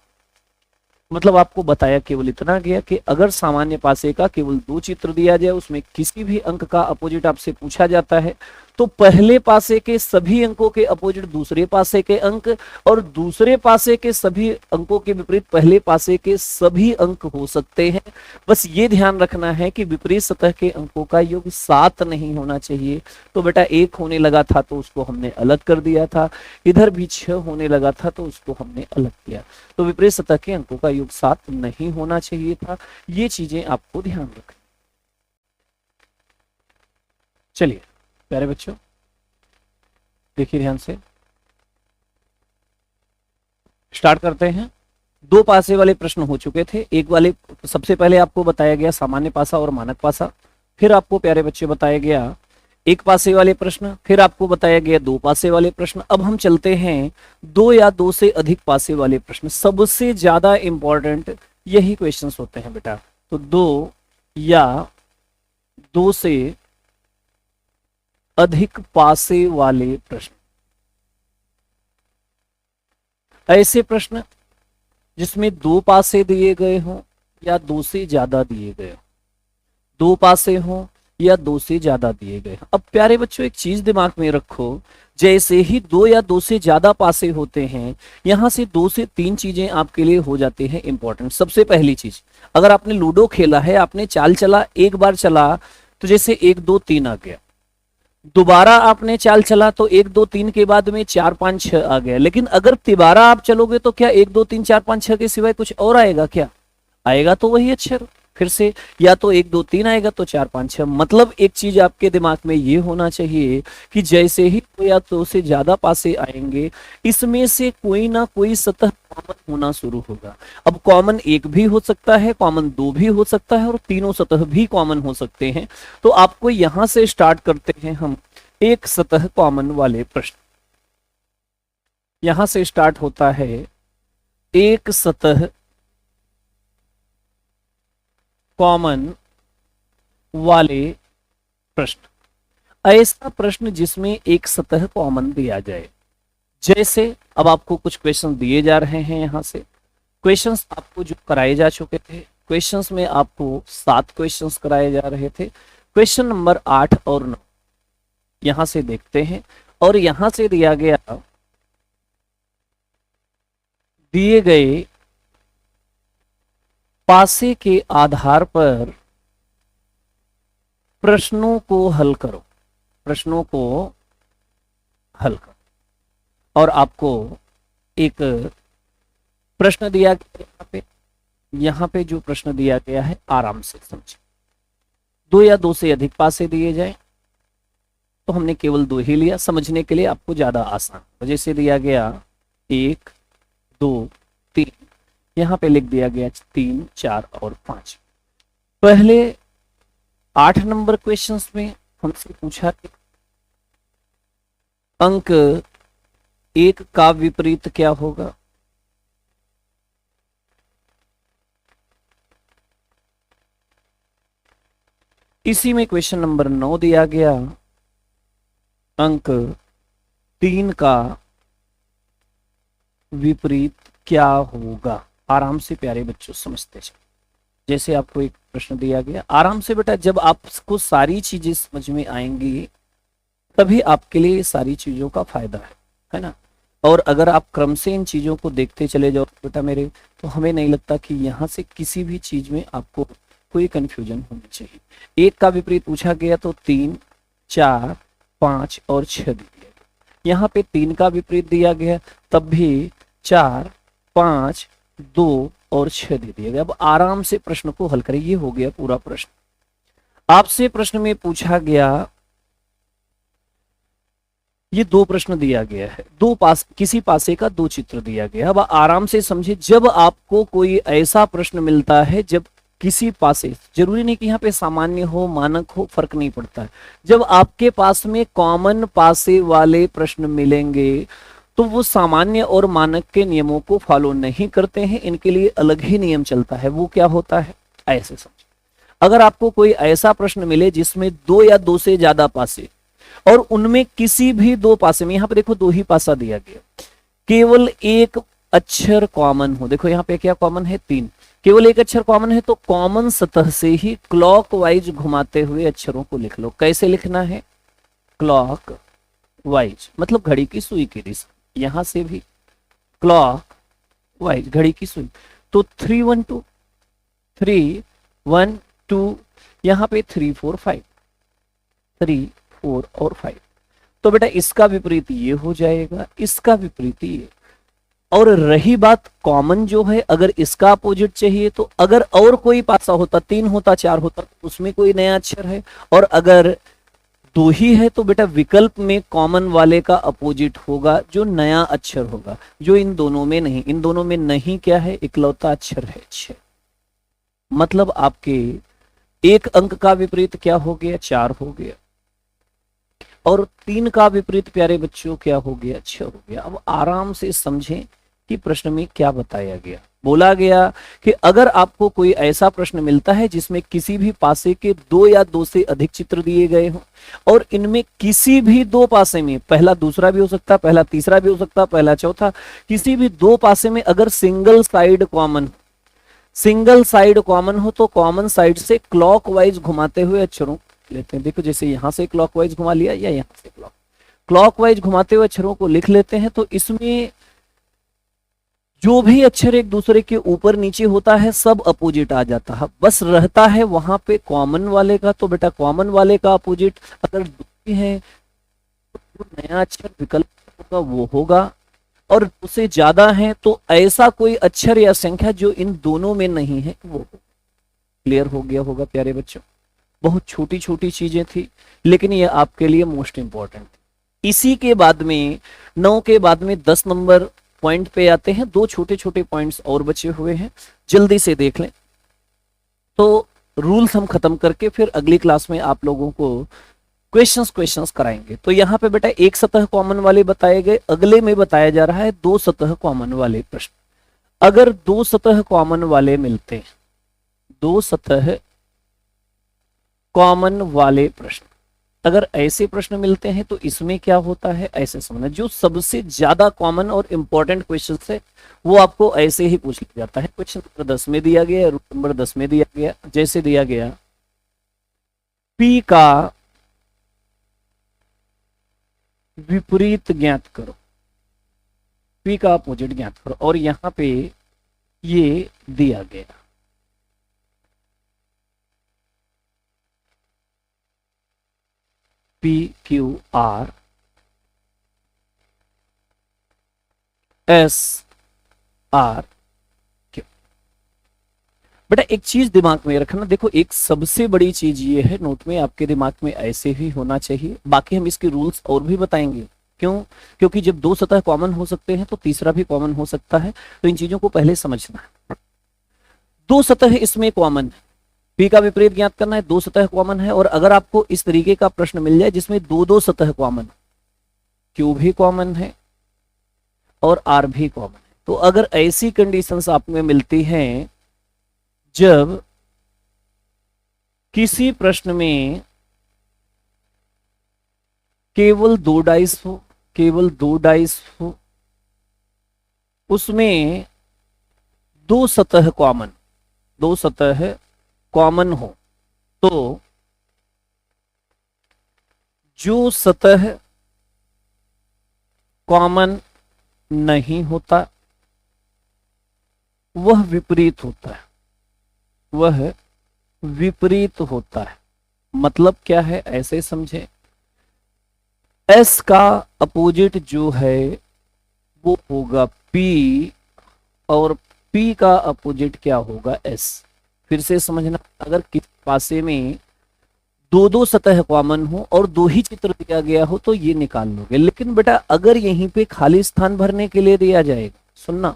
मतलब आपको बताया केवल इतना गया कि अगर सामान्य पासे का केवल 2 चित्र दिया जाए, उसमें किसी भी अंक का अपोजिट आपसे पूछा जाता है, तो पहले पासे के सभी अंकों के अपोजिट दूसरे पासे के अंक, और दूसरे पासे के सभी अंकों के विपरीत पहले पासे के सभी अंक हो सकते हैं। बस ये ध्यान रखना है कि विपरीत सतह के अंकों का योग 7 नहीं होना चाहिए। तो बेटा 1 होने लगा था तो उसको हमने अलग कर दिया था, इधर भी 6 होने लगा था तो उसको हमने अलग किया। तो विपरीत सतह के अंकों का योग 7 नहीं होना चाहिए था। ये चीजें आपको ध्यान रखें। चलिए प्यारे बच्चों देखिए ध्यान से, स्टार्ट करते हैं। 2 पासे वाले प्रश्न हो चुके थे। एक वाले सबसे पहले आपको बताया गया सामान्य पासा और मानक पासा, फिर आपको प्यारे बच्चे बताया गया 1 पासे वाले प्रश्न, फिर आपको बताया गया 2 पासे वाले प्रश्न। अब हम चलते हैं 2 या 2 से अधिक पासे वाले प्रश्न। सबसे ज्यादा इंपॉर्टेंट यही क्वेश्चंस होते हैं बेटा। तो 2 या 2 से अधिक पासे वाले प्रश्न, ऐसे प्रश्न जिसमें 2 पासे दिए गए हों या 2 से ज्यादा दिए गए हों, 2 पासे हों या 2 से ज्यादा दिए गए। अब प्यारे बच्चों एक चीज दिमाग में रखो, जैसे ही 2 या 2 से ज्यादा पासे होते हैं, यहां से 2 से 3 चीजें आपके लिए हो जाती हैं इंपॉर्टेंट। सबसे पहली चीज, अगर आपने लूडो खेला है, आपने चाल चला, एक बार चला तो जैसे 1 2 3 आ गया, दोबारा आपने चाल चला तो 1 2 3 के बाद में 4 5 6 आ गया। लेकिन अगर तिबारा आप चलोगे तो क्या 1 2 3 4 5 6 के सिवाय कुछ और आएगा? क्या आएगा? तो वही अक्षर फिर से, या तो 1 2 3 आएगा तो 4 5 6। मतलब एक चीज आपके दिमाग में ये होना चाहिए कि जैसे ही 2 या 2 से ज्यादा पासे आएंगे, इसमें से कोई ना कोई सतह कॉमन होना शुरू होगा। अब कॉमन 1 भी हो सकता है, कॉमन 2 भी हो सकता है, और तीनों सतह भी कॉमन हो सकते हैं। तो आपको यहां से स्टार्ट करते हैं हम एक सतह कॉमन वाले प्रश्न। यहां से स्टार्ट होता है एक सतह कॉमन वाले प्रश्न, ऐसा प्रश्न जिसमें एक सतह कॉमन दिया जाए। जैसे अब आपको कुछ क्वेश्चन दिए जा रहे हैं, यहां से क्वेश्चंस आपको जो कराए जा चुके थे, क्वेश्चंस में आपको 7 क्वेश्चंस कराए जा रहे थे। क्वेश्चन नंबर 8 और 9 यहां से देखते हैं, और यहां से दिया गया, दिए गए पासे के आधार पर प्रश्नों को हल करो, प्रश्नों को हल करो। और आपको एक प्रश्न दिया गया, यहाँ पे जो प्रश्न दिया गया है आराम से समझिए। 2 या 2 से अधिक पासे दिए जाए तो हमने केवल 2 ही लिया, समझने के लिए आपको ज्यादा आसान। जैसे दिया गया 1 2 3, यहाँ पे लिख दिया गया 3 4 और 5। पहले 8 नंबर क्वेश्चंस में हमसे पूछा कि अंक 1 का विपरीत क्या होगा। इसी में क्वेश्चन नंबर 9 दिया गया, अंक 3 का विपरीत क्या होगा। आराम से प्यारे बच्चों समझते चलो। जैसे आपको एक प्रश्न दिया गया, आराम से बेटा, जब आपको सारी चीजें समझ में आएंगी तभी आपके लिए सारी चीजों का फायदा है ना। और अगर आप क्रम से इन चीजों को देखते चले जाओ बेटा मेरे, तो हमें नहीं लगता कि यहाँ से किसी भी चीज में आपको कोई कंफ्यूजन होनी चाहिए। 1 का विपरीत पूछा गया तो 3 4 5 और 6 दिया गया। यहाँ पे 3 का विपरीत दिया गया, तब भी 4 5 2 और 6 दे दिया गया। अब आराम से प्रश्न को हल करें। ये हो गया पूरा प्रश्न। आपसे प्रश्न में पूछा गया, ये 2 प्रश्न दिया गया है, किसी पासे का 2 चित्र दिया गया। अब आराम से समझे, जब आपको कोई ऐसा प्रश्न मिलता है, जब किसी पासे, जरूरी नहीं कि यहाँ पे सामान्य हो मानक हो, फर्क नहीं पड़ता है, जब आपके पास में कॉमन पासे वाले प्रश्न मिलेंगे तो वो सामान्य और मानक के नियमों को फॉलो नहीं करते हैं, इनके लिए अलग ही नियम चलता है। वो क्या होता है, ऐसे समझे। अगर आपको कोई ऐसा प्रश्न मिले जिसमें 2 या 2 से ज्यादा पासे, और उनमें किसी भी 2 पासे में, यहां पे देखो 2 ही पासा दिया गया, केवल एक अक्षर कॉमन हो, देखो यहाँ पे क्या कॉमन है, 3, केवल एक अक्षर कॉमन है, तो कॉमन सतह से ही क्लॉकवाइज घुमाते हुए अक्षरों को लिख लो। कैसे लिखना है, क्लॉकवाइज, मतलब घड़ी की सुई की दिशा, यहां से भी क्लॉकवाइज घड़ी की सुई। तो 3 1 2 3 1 2, यहां पे 3 4 5, 3 4 और 5। तो बेटा इसका विपरीत ये हो जाएगा, इसका विपरीत ये। और रही बात कॉमन जो है, अगर इसका अपोजिट चाहिए तो अगर और कोई पासा होता, 3 होता 4 होता, तो उसमें कोई नया अक्षर है, और अगर 2 ही है तो बेटा विकल्प में कॉमन वाले का अपोजिट होगा जो नया अक्षर होगा, जो इन दोनों में नहीं। इन दोनों में नहीं क्या है, इकलौता अक्षर है 6। मतलब आपके 1 अंक का विपरीत क्या हो गया, 4 हो गया, और 3 का विपरीत प्यारे बच्चों क्या हो गया, 6 हो गया। अब आराम से समझें कि प्रश्न में क्या बताया गया। बोला गया कि अगर आपको कोई ऐसा प्रश्न मिलता है जिसमें किसी भी पासे के 2 या 2 से अधिक चित्र दिए गए हों, और इनमें किसी भी 2 पासे में, पहला दूसरा भी हो सकता है, पहला तीसरा भी हो सकता है, पहला चौथा, किसी भी 2 पासे में अगर सिंगल साइड कॉमन हो, तो कॉमन साइड से क्लॉकवाइज घुमाते हुए अक्षरों लेते हैं। देखो जैसे यहां से क्लॉकवाइज घुमा लिया या यहां से क्लॉकवाइज घुमाते हुए अक्षरों को लिख लेते हैं। तो इसमें जो भी अक्षर एक दूसरे के ऊपर नीचे होता है सब अपोजिट आ जाता है, बस रहता है वहां पे कॉमन वाले का। तो बेटा कॉमन वाले का अपोजिट अगर 2 है तो नया अक्षर विकल्प होगा वो होगा, और 2 से ज्यादा है तो ऐसा कोई अक्षर या संख्या जो इन दोनों में नहीं है वो। क्लियर हो गया होगा प्यारे बच्चों। बहुत छोटी छोटी चीजें थी, लेकिन ये आपके लिए मोस्ट इंपॉर्टेंट थी। इसी के बाद में 9 के बाद में 10 नंबर पॉइंट पे आते हैं। 2 छोटे छोटे पॉइंट्स और बचे हुए हैं, जल्दी से देख लें। तो रूल्स हम खत्म करके फिर अगली क्लास में आप लोगों को क्वेश्चंस कराएंगे। तो यहाँ पे बेटा 1 सतह कॉमन वाले बताए गए, अगले में बताया जा रहा है 2 सतह कॉमन वाले प्रश्न। अगर 2 सतह कॉमन वाले मिलते हैं, 2 सतह कॉमन वाले प्रश्न, अगर ऐसे प्रश्न मिलते हैं तो इसमें क्या होता है ऐसे समझना। जो सबसे ज्यादा कॉमन और इंपॉर्टेंट क्वेश्चन है वो आपको ऐसे ही पूछ लिया जाता है। क्वेश्चन नंबर 10 में दिया गया, रूल नंबर 10 में दिया गया, जैसे दिया गया P का विपरीत ज्ञात करो, P का अपोजिट ज्ञात करो, और यहां पे ये दिया गया PQR SRQ। बेटा एक चीज दिमाग में रखना, देखो एक सबसे बड़ी चीज ये है, नोट में आपके दिमाग में ऐसे ही होना चाहिए, बाकी हम इसके रूल्स और भी बताएंगे। क्यों? क्योंकि जब दो सतह कॉमन हो सकते हैं तो तीसरा भी कॉमन हो सकता है, तो इन चीजों को पहले समझना है। दो सतह इसमें कॉमन है, P का विपरीत ज्ञात करना है, दो सतह कॉमन है, और अगर आपको इस तरीके का प्रश्न मिल जाए जिसमें दो दो सतह कॉमन, Q भी कॉमन है और R भी कॉमन है, तो अगर ऐसी कंडीशंस आप में मिलती हैं जब किसी प्रश्न में केवल दो डाइस हो, केवल दो डाइस हो, उसमें दो सतह कॉमन, दो सतह कॉमन हो, तो जो सतह कॉमन नहीं होता वह विपरीत होता है, वह विपरीत होता है। मतलब क्या है ऐसे समझे, S का अपोजिट जो है वो होगा P और P का अपोजिट क्या होगा S। फिर से समझना, अगर किसी पासे में दो दो सतह कॉमन हो और दो ही चित्र दिया गया हो तो ये निकाल लोगे, लेकिन बेटा अगर यहीं पे खाली स्थान भरने के लिए दिया जाएगा, सुनना,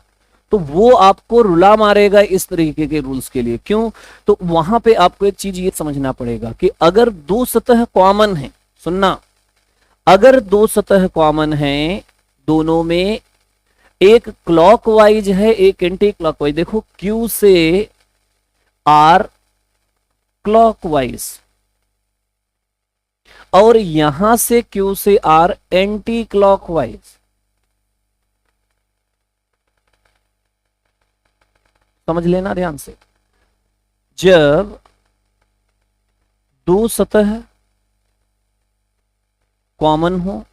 तो वो आपको रुला मारेगा इस तरीके के रूल्स के लिए। क्यों? तो वहां पे आपको एक चीज ये समझना पड़ेगा कि अगर दो सतह कॉमन है, सुनना, अगर दो सतह कॉमन है, दोनों में एक क्लॉकवाइज है एक एंटी क्लॉकवाइज, देखो Q से R क्लॉकवाइज और यहां से Q से R एंटी क्लॉकवाइज, समझ लेना ध्यान से। जब दो सतह कॉमन हो,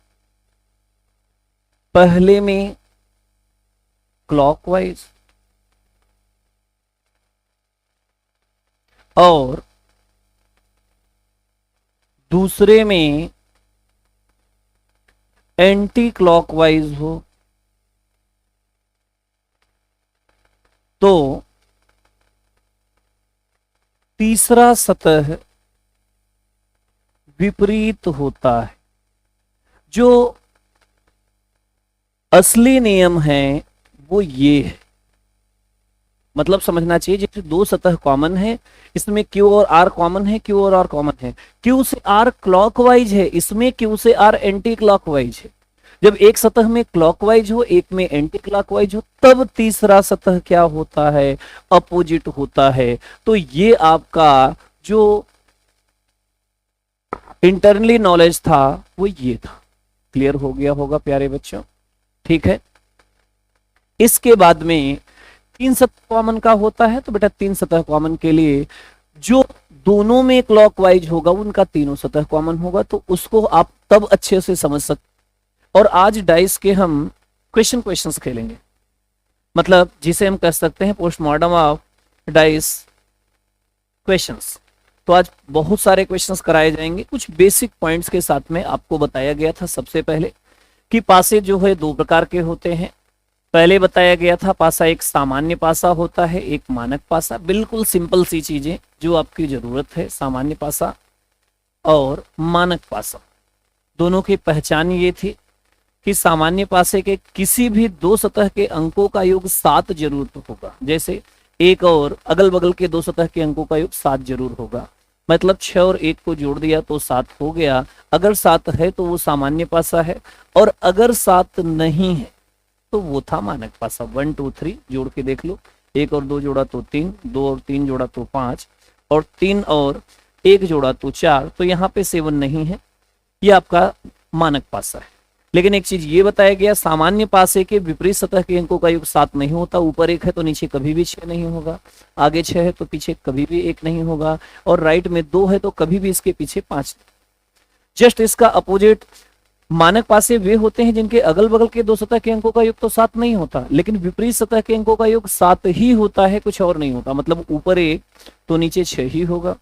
पहले में क्लॉकवाइज और दूसरे में एंटी क्लॉकवाइज हो, तो तीसरा सतह विपरीत होता है। जो असली नियम है वो ये है, मतलब समझना चाहिए, जैसे दो सतह कॉमन है, इसमें Q और R कॉमन है, Q और R कॉमन है, Q से R क्लॉकवाइज है, इसमें Q से R एंटी क्लॉकवाइज है। जब एक सतह में क्लॉकवाइज हो एक में एंटी क्लॉकवाइज हो तब तीसरा सतह क्या होता है, अपोजिट होता है। तो ये आपका जो इंटरनली नॉलेज था वो ये था। क्लियर हो गया होगा प्यारे बच्चों, ठीक है। इसके बाद में तीन सतह कॉमन का होता है, तो बेटा तीन सतह कॉमन के लिए जो दोनों में क्लॉकवाइज होगा उनका तीनों सतह कॉमन होगा, तो उसको आप तब अच्छे से समझ सकते। और आज डाइस के हम क्वेश्चंस खेलेंगे, मतलब जिसे हम कह सकते हैं पोस्टमार्टम ऑफ डाइस क्वेश्चंस। तो आज बहुत सारे क्वेश्चंस कराए जाएंगे, कुछ बेसिक पॉइंट्स के साथ में। आपको बताया गया था सबसे पहले कि पासे जो है दो प्रकार के होते हैं। पहले बताया गया था पासा एक सामान्य पासा होता है, एक मानक पासा। बिल्कुल सिंपल सी चीजें जो आपकी जरूरत है, सामान्य पासा और मानक पासा। दोनों की पहचान ये थी कि सामान्य पासे के किसी भी दो सतह के अंकों का योग 7 जरूर होगा, जैसे एक और अगल बगल के दो सतह के अंकों का योग 7 जरूर होगा। मतलब 6 और 1 को जोड़ दिया तो 7 हो गया। अगर 7 है तो वो सामान्य पासा है, और अगर 7 नहीं है तो वो था मानक पासा। 1 2 3 जोड़ के देख लो, 1 और 2 जोड़ा तो 3, 2 और 3 जोड़ा तो 5, और 3 और 1 जोड़ा तो 4। तो यहाँ पे 7 नहीं है, ये आपका मानक पासा है। लेकिन एक चीज ये बताया गया, सामान्य पासे के विपरीत सतह के अंकों का योग 7 नहीं होता। ऊपर 1 है तो नीचे कभी भी 6 नहीं होगा, आगे 6 है तो पीछे कभी भी 1 नहीं होगा, और राइट में 2 है तो कभी भी इसके पीछे 5। जस्ट इसका अपोजिट, मानक पासे वे होते हैं जिनके अगल बगल के दो सतह के अंकों का योग तो 7 नहीं होता, लेकिन विपरीत सतह के अंकों का योग 7 ही होता है, कुछ और नहीं होता। मतलब ऊपर 1 तो नीचे 6 ही होगा,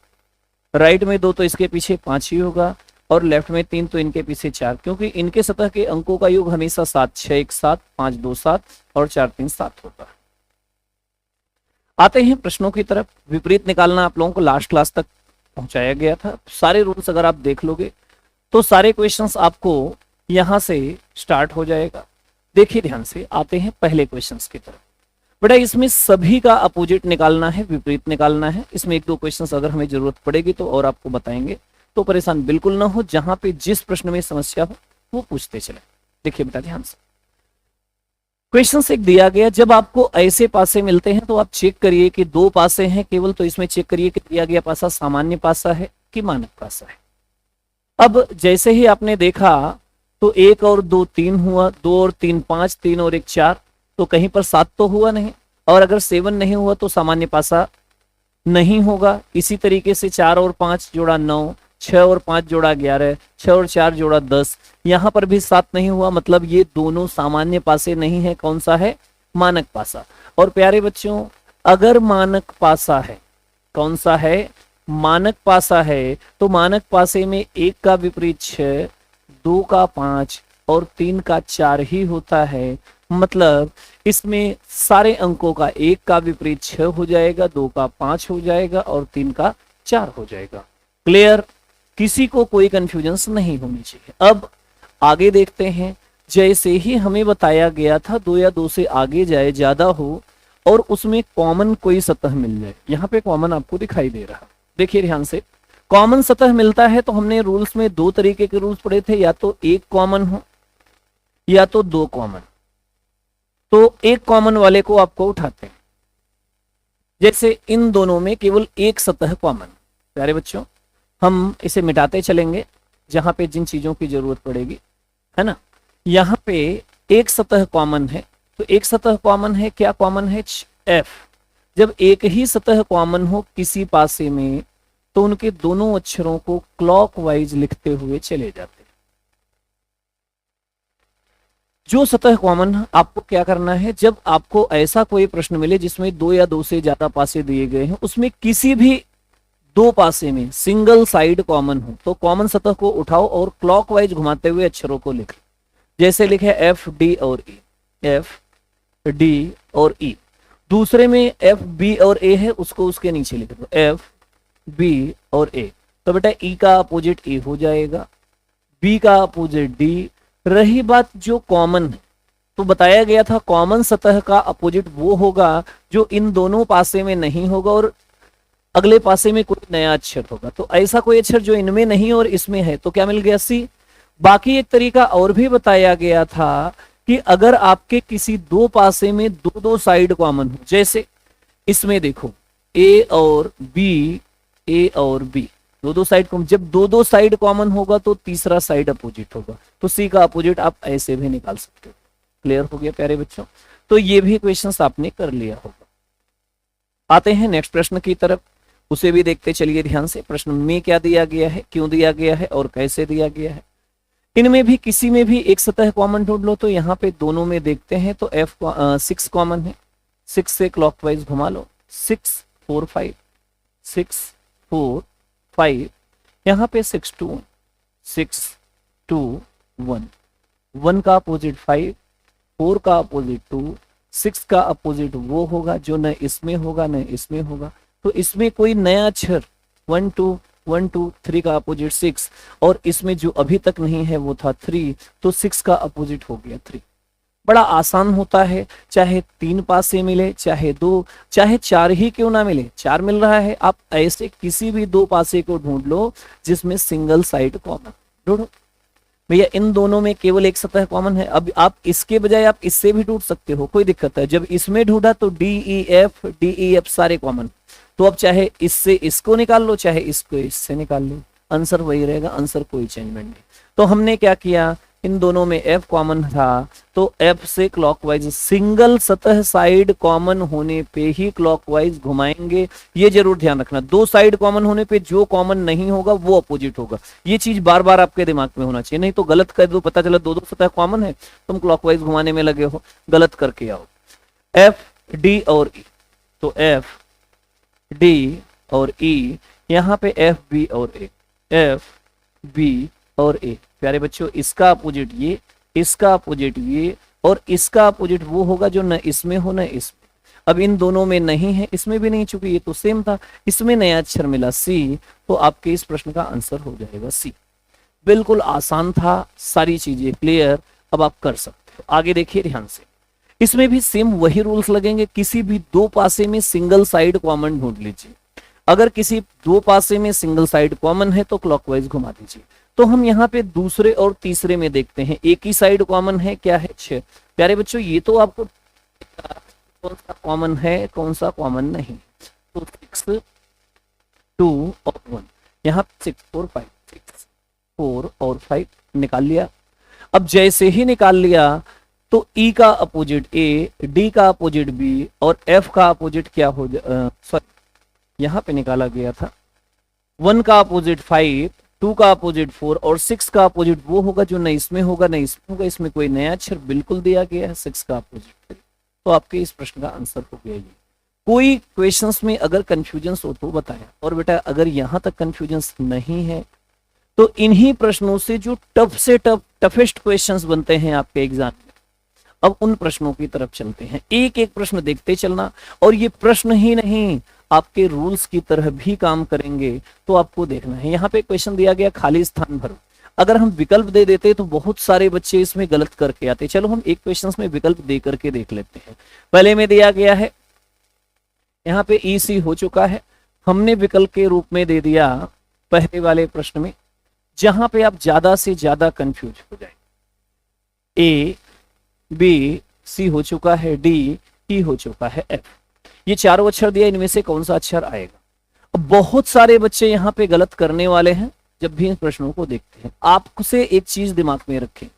राइट में 2 तो इसके पीछे 5 ही होगा, और लेफ्ट में 3 तो इनके पीछे 4, क्योंकि इनके सतह के अंकों का योग हमेशा 7, 6 1 7, 5 2 7 और 4 3 7 होता है। आते हैं प्रश्नों की तरफ। विपरीत निकालना आप लोगों को लास्ट क्लास तक पहुंचाया गया था। सारे रूल्स अगर आप देख लोगे तो सारे क्वेश्चंस आपको यहां से स्टार्ट हो जाएगा। देखिए ध्यान से, आते हैं पहले क्वेश्चंस की तरफ। बेटा इसमें सभी का अपोजिट निकालना है, विपरीत निकालना है। इसमें 1-2 क्वेश्चंस अगर हमें जरूरत पड़ेगी तो और आपको बताएंगे, तो परेशान बिल्कुल ना हो। जहां पे जिस प्रश्न में समस्या हो वो पूछते चले। देखिए बेटा ध्यान से, क्वेश्चन एक दिया गया, जब आपको ऐसे पासे मिलते हैं तो आप चेक करिए कि 2 पासे हैं केवल, तो इसमें चेक करिए कि दिया गया पासा सामान्य पासा है कि मानक पासा है। अब जैसे ही आपने देखा तो 1 और 2 3 हुआ, 2 और 3 5, 3 और 1 4, तो कहीं पर 7 तो हुआ नहीं, और अगर 7 नहीं हुआ तो सामान्य पासा नहीं होगा। इसी तरीके से 4 और 5 जोड़ा 9, 6 और 5 जोड़ा 11, 6 और 4 जोड़ा 10, यहां पर भी 7 नहीं हुआ, मतलब ये दोनों सामान्य पासे नहीं है। कौन सा है? मानक पासा। और प्यारे बच्चों, अगर मानक पासा है, कौन सा है? मानक पासा है, तो मानक पासे में 1 का विपरीत 6, 2 का 5 और 3 का 4 ही होता है। मतलब इसमें सारे अंकों का 1 का विपरीत 6 हो जाएगा, 2 का 5 हो जाएगा और 3 का 4 हो जाएगा। क्लियर? किसी को कोई कंफ्यूजन नहीं होनी चाहिए। अब आगे देखते हैं। जैसे ही हमें बताया गया था 2 या 2 से आगे जाए, ज्यादा हो और उसमें कॉमन कोई सतह मिल जाए। यहाँ पे कॉमन आपको दिखाई दे रहा, देखिए ध्यान से। कॉमन सतह मिलता है तो हमने रूल्स में 2 तरीके के रूल्स पढ़े थे, या तो 1 कॉमन हो या तो 2 कॉमन। तो 1 कॉमन वाले को आपको उठाते हैं। जैसे इन दोनों में केवल 1 सतह कॉमन। प्यारे बच्चों, हम इसे मिटाते चलेंगे जहां पे जिन चीजों की जरूरत पड़ेगी, है ना। यहाँ पे 1 सतह कॉमन है, तो 1 सतह कॉमन है, क्या कॉमन है? एफ। जब एक ही सतह कॉमन हो किसी पासे में तो उनके दोनों अक्षरों को क्लॉकवाइज लिखते हुए चले जाते हैं। जो सतह कॉमन है, आपको क्या करना है, जब आपको ऐसा कोई प्रश्न मिले जिसमें 2 या 2 से ज्यादा पासे दिए गए हैं, उसमें किसी भी 2 पासे में सिंगल साइड कॉमन हो, तो कॉमन सतह को उठाओ और क्लॉकवाइज घुमाते हुए अक्षरों को लिख। जैसे लिखे एफ डी और ई, एफ डी और ई। दूसरे में एफ बी और ए है, उसको उसके नीचे लिख दो, एफ बी और ए। तो बेटा ई का अपोजिट ए हो जाएगा, बी का अपोजिट डी। रही बात जो कॉमन है, तो बताया गया था कॉमन सतह का अपोजिट वो होगा जो इन दोनों पासे में नहीं होगा और अगले पासे में कोई नया अक्षर होगा। तो ऐसा कोई अक्षर जो इनमें नहीं और इसमें है, तो क्या मिल गया? सी। बाकी एक तरीका और भी बताया गया था कि अगर आपके किसी 2 पासे में 2-2 साइड कॉमन हो, जैसे इसमें देखो ए और बी, ए और बी, 2-2 साइड कॉमन। जब 2-2 साइड कॉमन होगा तो तीसरा साइड अपोजिट होगा, तो सी का अपोजिट आप ऐसे भी निकाल सकते हो। क्लियर हो गया प्यारे बच्चों? तो ये भी क्वेश्चंस आपने कर लिया होगा। आते हैं नेक्स्ट प्रश्न की तरफ, उसे भी देखते चलिए ध्यान से। प्रश्न में क्या दिया गया है, क्यों दिया गया है और कैसे दिया गया है। इनमें भी किसी में भी एक सतह कॉमन ढूंढ लो, तो यहाँ पे दोनों में देखते हैं तो एफ 6 कॉमन है, 6 से क्लॉकवाइज घुमा लो, 6 4 5, 6 4 5, यहाँ पे 6 2 6 2 1, 1 का अपोजिट 5, 4 का अपोजिट 2, 6 का अपोजिट वो होगा जो न इसमें होगा न इसमें होगा। तो इसमें कोई नया अक्षर 1 2 1 2, 3 का अपोजिट 6, और इसमें जो अभी तक नहीं है वो था 3, तो 6 का अपोजिट हो गया 3। बड़ा आसान होता है, चाहे 3 पासे मिले, चाहे 2, चाहे 4 ही क्यों ना मिले, 4 मिल रहा है, आप ऐसे किसी भी 2 पासे को ढूंढ लो जिसमें सिंगल साइड कॉमन ढूंढो। भैया इन दोनों में केवल एक सतह कॉमन है, अब आप इसके बजाय आप इससे भी ढूंढ सकते हो, कोई दिक्कत है। जब इसमें ढूंढा तो डी ई एफ सारे कॉमन, तो अब चाहे इससे इसको निकाल लो, चाहे इसको इससे निकाल लो, आंसर वही रहेगा, आंसर कोई चेंजमेंट नहीं। तो हमने क्या किया, इन दोनों में F कॉमन था तो F से क्लॉकवाइज, सिंगल सतह साइड कॉमन होने पे ही क्लॉकवाइज घुमाएंगे। ये जरूर ध्यान रखना, दो साइड कॉमन होने पे जो कॉमन नहीं होगा वो अपोजिट होगा। ये चीज बार बार आपके दिमाग में होना चाहिए, नहीं तो गलत कर दो, पता चला दो दो सतह कॉमन है, तुम क्लॉकवाइज घुमाने में लगे हो, गलत करके आओ। F D और E, तो F D और E, यहाँ पे F B और A, F B और A। प्यारे बच्चों, इसका अपोजिट ये, इसका अपोजिट ये, और इसका अपोजिट वो होगा जो न इसमें हो न इसमें। अब इन दोनों में नहीं है, इसमें भी नहीं, चूंकि ये तो सेम था, इसमें नया अक्षर मिला C, तो आपके इस प्रश्न का आंसर हो जाएगा C। बिल्कुल आसान था, सारी चीजें क्लियर, अब आप कर सकते हो। आगे देखिए ध्यान से, इसमें भी सेम वही रूल्स लगेंगे। किसी भी दो पासे में सिंगल साइड कॉमन ढूंढ लीजिए। अगर किसी दो पासे में सिंगल साइड कॉमन है तो क्लॉकवाइज घुमा दीजिए। तो हम यहाँ पे दूसरे और तीसरे में देखते हैं, एक ही साइड कॉमन है, क्या है 6। प्यारे बच्चों, ये तो आपको कौन सा कॉमन है कौन सा कॉमन नहीं, तो 6 2 और 1, यहाँ 6 4 5, 6 4 और 5 निकाल लिया। अब जैसे ही निकाल लिया तो E का अपोजिट A, D का अपोजिट B और F का अपोजिट क्या हो जाए, सॉरी यहाँ पे निकाला गया था, 1 का अपोजिट 5, 2 का अपोजिट 4 और 6 का अपोजिट वो होगा जो न इसमें होगा न इसमें होगा। इसमें कोई नया अक्षर बिल्कुल दिया गया है, 6 का अपोजिट 3। तो आपके इस प्रश्न का आंसर हो गया ये। कोई क्वेश्चंस में अगर कंफ्यूजन हो तो बताया। और बेटा अगर यहां तक कंफ्यूजन नहीं है तो इन्हीं प्रश्नों से जो टफ से टफेस्ट क्वेश्चंस बनते हैं आपके एग्जाम में, अब उन प्रश्नों की तरफ चलते हैं। एक एक प्रश्न देखते चलना, और ये प्रश्न ही नहीं आपके रूल्स की तरह भी काम करेंगे, तो आपको देखना है। यहाँ पे क्वेश्चन दिया गया खाली स्थान भरो। अगर हम विकल्प दे देते तो बहुत सारे बच्चे इसमें गलत करके आते। चलो हम एक क्वेश्चन में विकल्प दे करके देख लेते हैं। पहले में दिया गया है यहाँ पे EC हो चुका है, हमने विकल्प के रूप में दे दिया पहले वाले प्रश्न में, जहां पे आप ज्यादा से ज्यादा कंफ्यूज हो जाए। A B C हो चुका है, D E हो चुका है, F। ये चारों अक्षर दिया, इनमें से कौन सा अक्षर आएगा। अब बहुत सारे बच्चे यहाँ पे गलत करने वाले हैं जब भी इन प्रश्नों को देखते हैं। आपसे एक चीज दिमाग में रखें,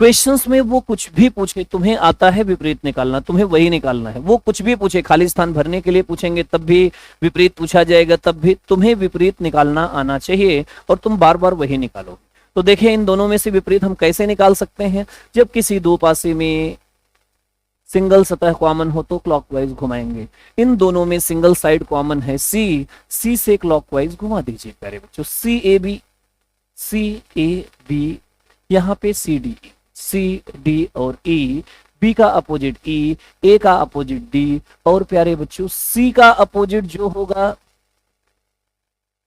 क्वेश्चंस में वो कुछ भी पूछे, तुम्हें आता है विपरीत निकालना, तुम्हें वही निकालना है। वो कुछ भी पूछे, खाली स्थान भरने के लिए पूछेंगे तब भी विपरीत पूछा जाएगा, तब भी तुम्हें विपरीत निकालना आना चाहिए, और तुम बार बार वही निकालोगे। तो देखिए इन दोनों में से विपरीत हम कैसे निकाल सकते हैं। जब किसी दो पासे में सिंगल सतह कॉमन हो तो क्लॉकवाइज घुमाएंगे। इन दोनों में सिंगल साइड कॉमन है C, C से क्लॉकवाइज घुमा दीजिए प्यारे बच्चों। C A B, यहाँ पे C D और E, B का अपोजिट E, A का अपोजिट D, और प्यारे बच्चों C का अपोजिट जो होगा,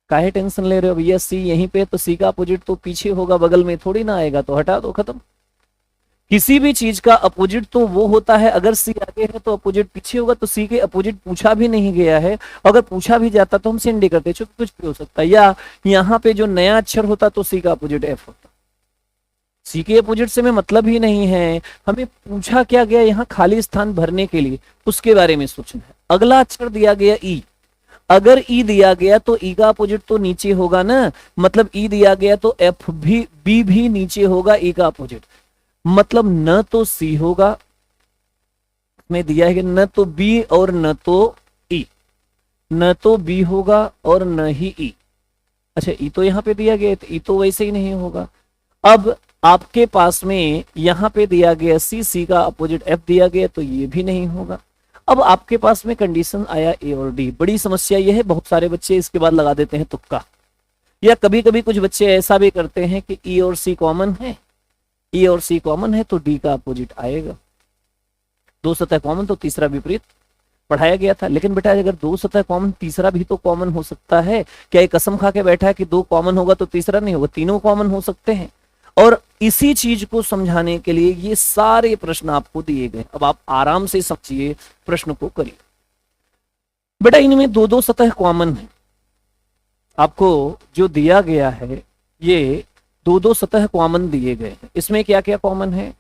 काहे टेंशन ले रहे हो भैया, C यहीं पे, तो C का अपोजिट तो पीछे होगा, बगल में थोड़ी ना आएगा, तो हटा दो, खत्म। किसी भी चीज का अपोजिट तो वो होता है, अगर C आगे है तो अपोजिट पीछे होगा। तो C के अपोजिट पूछा भी नहीं गया है, अगर पूछा भी जाता तो हम सेंड नहीं करते, कुछ भी हो सकता है। या यहाँ पे जो नया अक्षर होता तो C का अपोजिट F होता। C के अपोजिट से में मतलब ही नहीं है, हमें पूछा क्या गया यहाँ खाली स्थान भरने के लिए, उसके बारे में सोचना है। अगला अक्षर दिया गया E, अगर E दिया गया तो E का अपोजिट तो नीचे होगा ना, मतलब E दिया गया तो F भी B भी नीचे होगा E का अपोजिट, मतलब न तो C होगा, में दिया है न तो B और न तो E, न तो B होगा और न ही E। अच्छा E तो यहाँ पे दिया गया, तो E तो वैसे ही नहीं होगा। अब आपके पास में यहाँ पे दिया गया C का अपोजिट F दिया गया, तो ये भी नहीं होगा। अब आपके पास में कंडीशन आया A और D। बड़ी समस्या यह है, बहुत सारे बच्चे इसके बाद लगा देते हैं तुक्का, या कभी कभी कुछ बच्चे ऐसा भी करते हैं कि E और C कॉमन है, E और C कॉमन है तो D का अपोजिट आएगा। दो सतह कॉमन तो तीसरा विपरीत पढ़ाया गया था। लेकिन बेटा अगर दो सतह कॉमन, तीसरा भी तो कॉमन हो सकता है। क्या ये कसम खा के बैठा है कि दो कॉमन होगा तो तीसरा नहीं होगा? तीनों कॉमन हो सकते हैं। और इसी चीज को समझाने के लिए ये सारे प्रश्न आपको दिए गए। अब आप आराम से समझिए, प्रश्न को करिए। बेटा इनमें दो दो सतह कॉमन है, आपको जो दिया गया है ये दो दो सतह कॉमन दिए गए हैं। इसमें क्या क्या कॉमन है?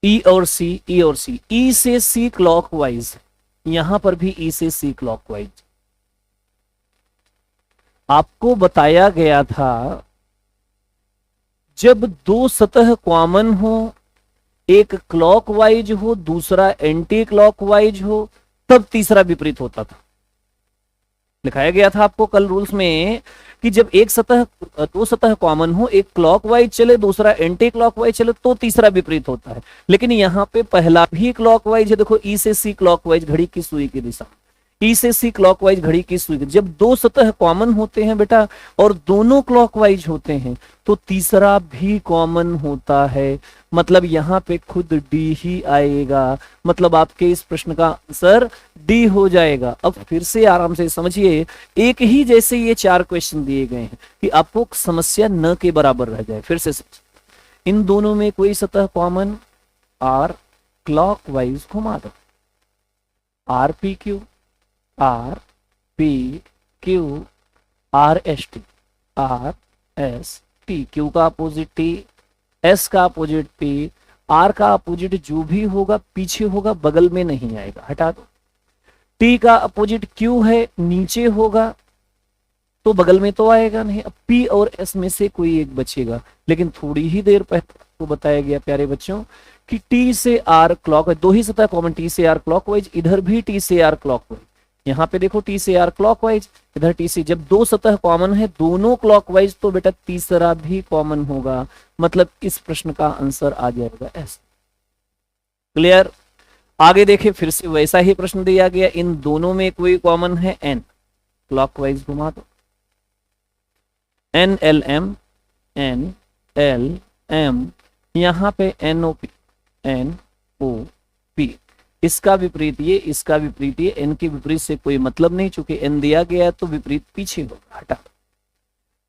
E और C, E और C, E से C क्लॉकवाइज, यहां पर भी E से C क्लॉकवाइज, आपको बताया गया था जब दो सतह कॉमन हो, एक क्लॉकवाइज हो दूसरा एंटी क्लॉकवाइज हो, तब तीसरा विपरीत होता था। लिखाया गया था आपको कल रूल्स में कि जब एक सतह दो सतह कॉमन हो, एक क्लॉकवाइज चले दूसरा एंटी क्लॉकवाइज चले, तो तीसरा विपरीत होता है। लेकिन यहां पे पहला भी क्लॉकवाइज है, देखो ई से सी क्लॉकवाइज घड़ी की सुई की दिशा, ई से सी क्लॉकवाइज घड़ी की सुई। जब दो सतह कॉमन होते हैं बेटा और दोनों क्लॉकवाइज होते हैं तो तीसरा भी कॉमन होता है, मतलब यहां पे खुद डी ही आएगा। मतलब आपके इस प्रश्न का आंसर डी हो जाएगा। अब फिर से आराम से समझिए, एक ही जैसे ये चार क्वेश्चन दिए गए हैं कि आपको समस्या न के बराबर रह जाए। फिर से इन दोनों में कोई सतह कॉमन, आर क्लॉकवाइज घुमा दो, R P Q, R P Q, R S T, R S T, Q का अपोजिट टी, एस का अपोजिट पी, आर का अपोजिट जो भी होगा पीछे होगा, बगल में नहीं आएगा, हटा दो। टी का अपोजिट क्यू है, नीचे होगा तो बगल में तो आएगा नहीं। अब पी और एस में से कोई एक बचेगा। लेकिन थोड़ी ही देर पहले आपको बताया गया प्यारे बच्चों कि टी से आर क्लॉकवाइज, दो ही सतह कॉमन, टी से आर क्लॉकवाइज, इधर भी टी से आर क्लॉकवाइज। यहाँ पे देखो टी से आर क्लॉकवाइज, इधर टी से, जब दो सतह कॉमन है दोनों क्लॉकवाइज तो बेटा तीसरा भी कॉमन होगा। मतलब इस प्रश्न का आंसर आ जाएगा एस। क्लियर? आगे देखे, फिर से वैसा ही प्रश्न दिया गया, इन दोनों में कोई कॉमन है एन, क्लॉकवाइज घुमा दो, N L M, N L M, यहां पे N O P, N O P, इसका विपरीत ये, इसका विपरीत ये, एन के विपरीत से कोई मतलब नहीं, चूंकि एन दिया गया है तो विपरीत पीछे होगा, हटा।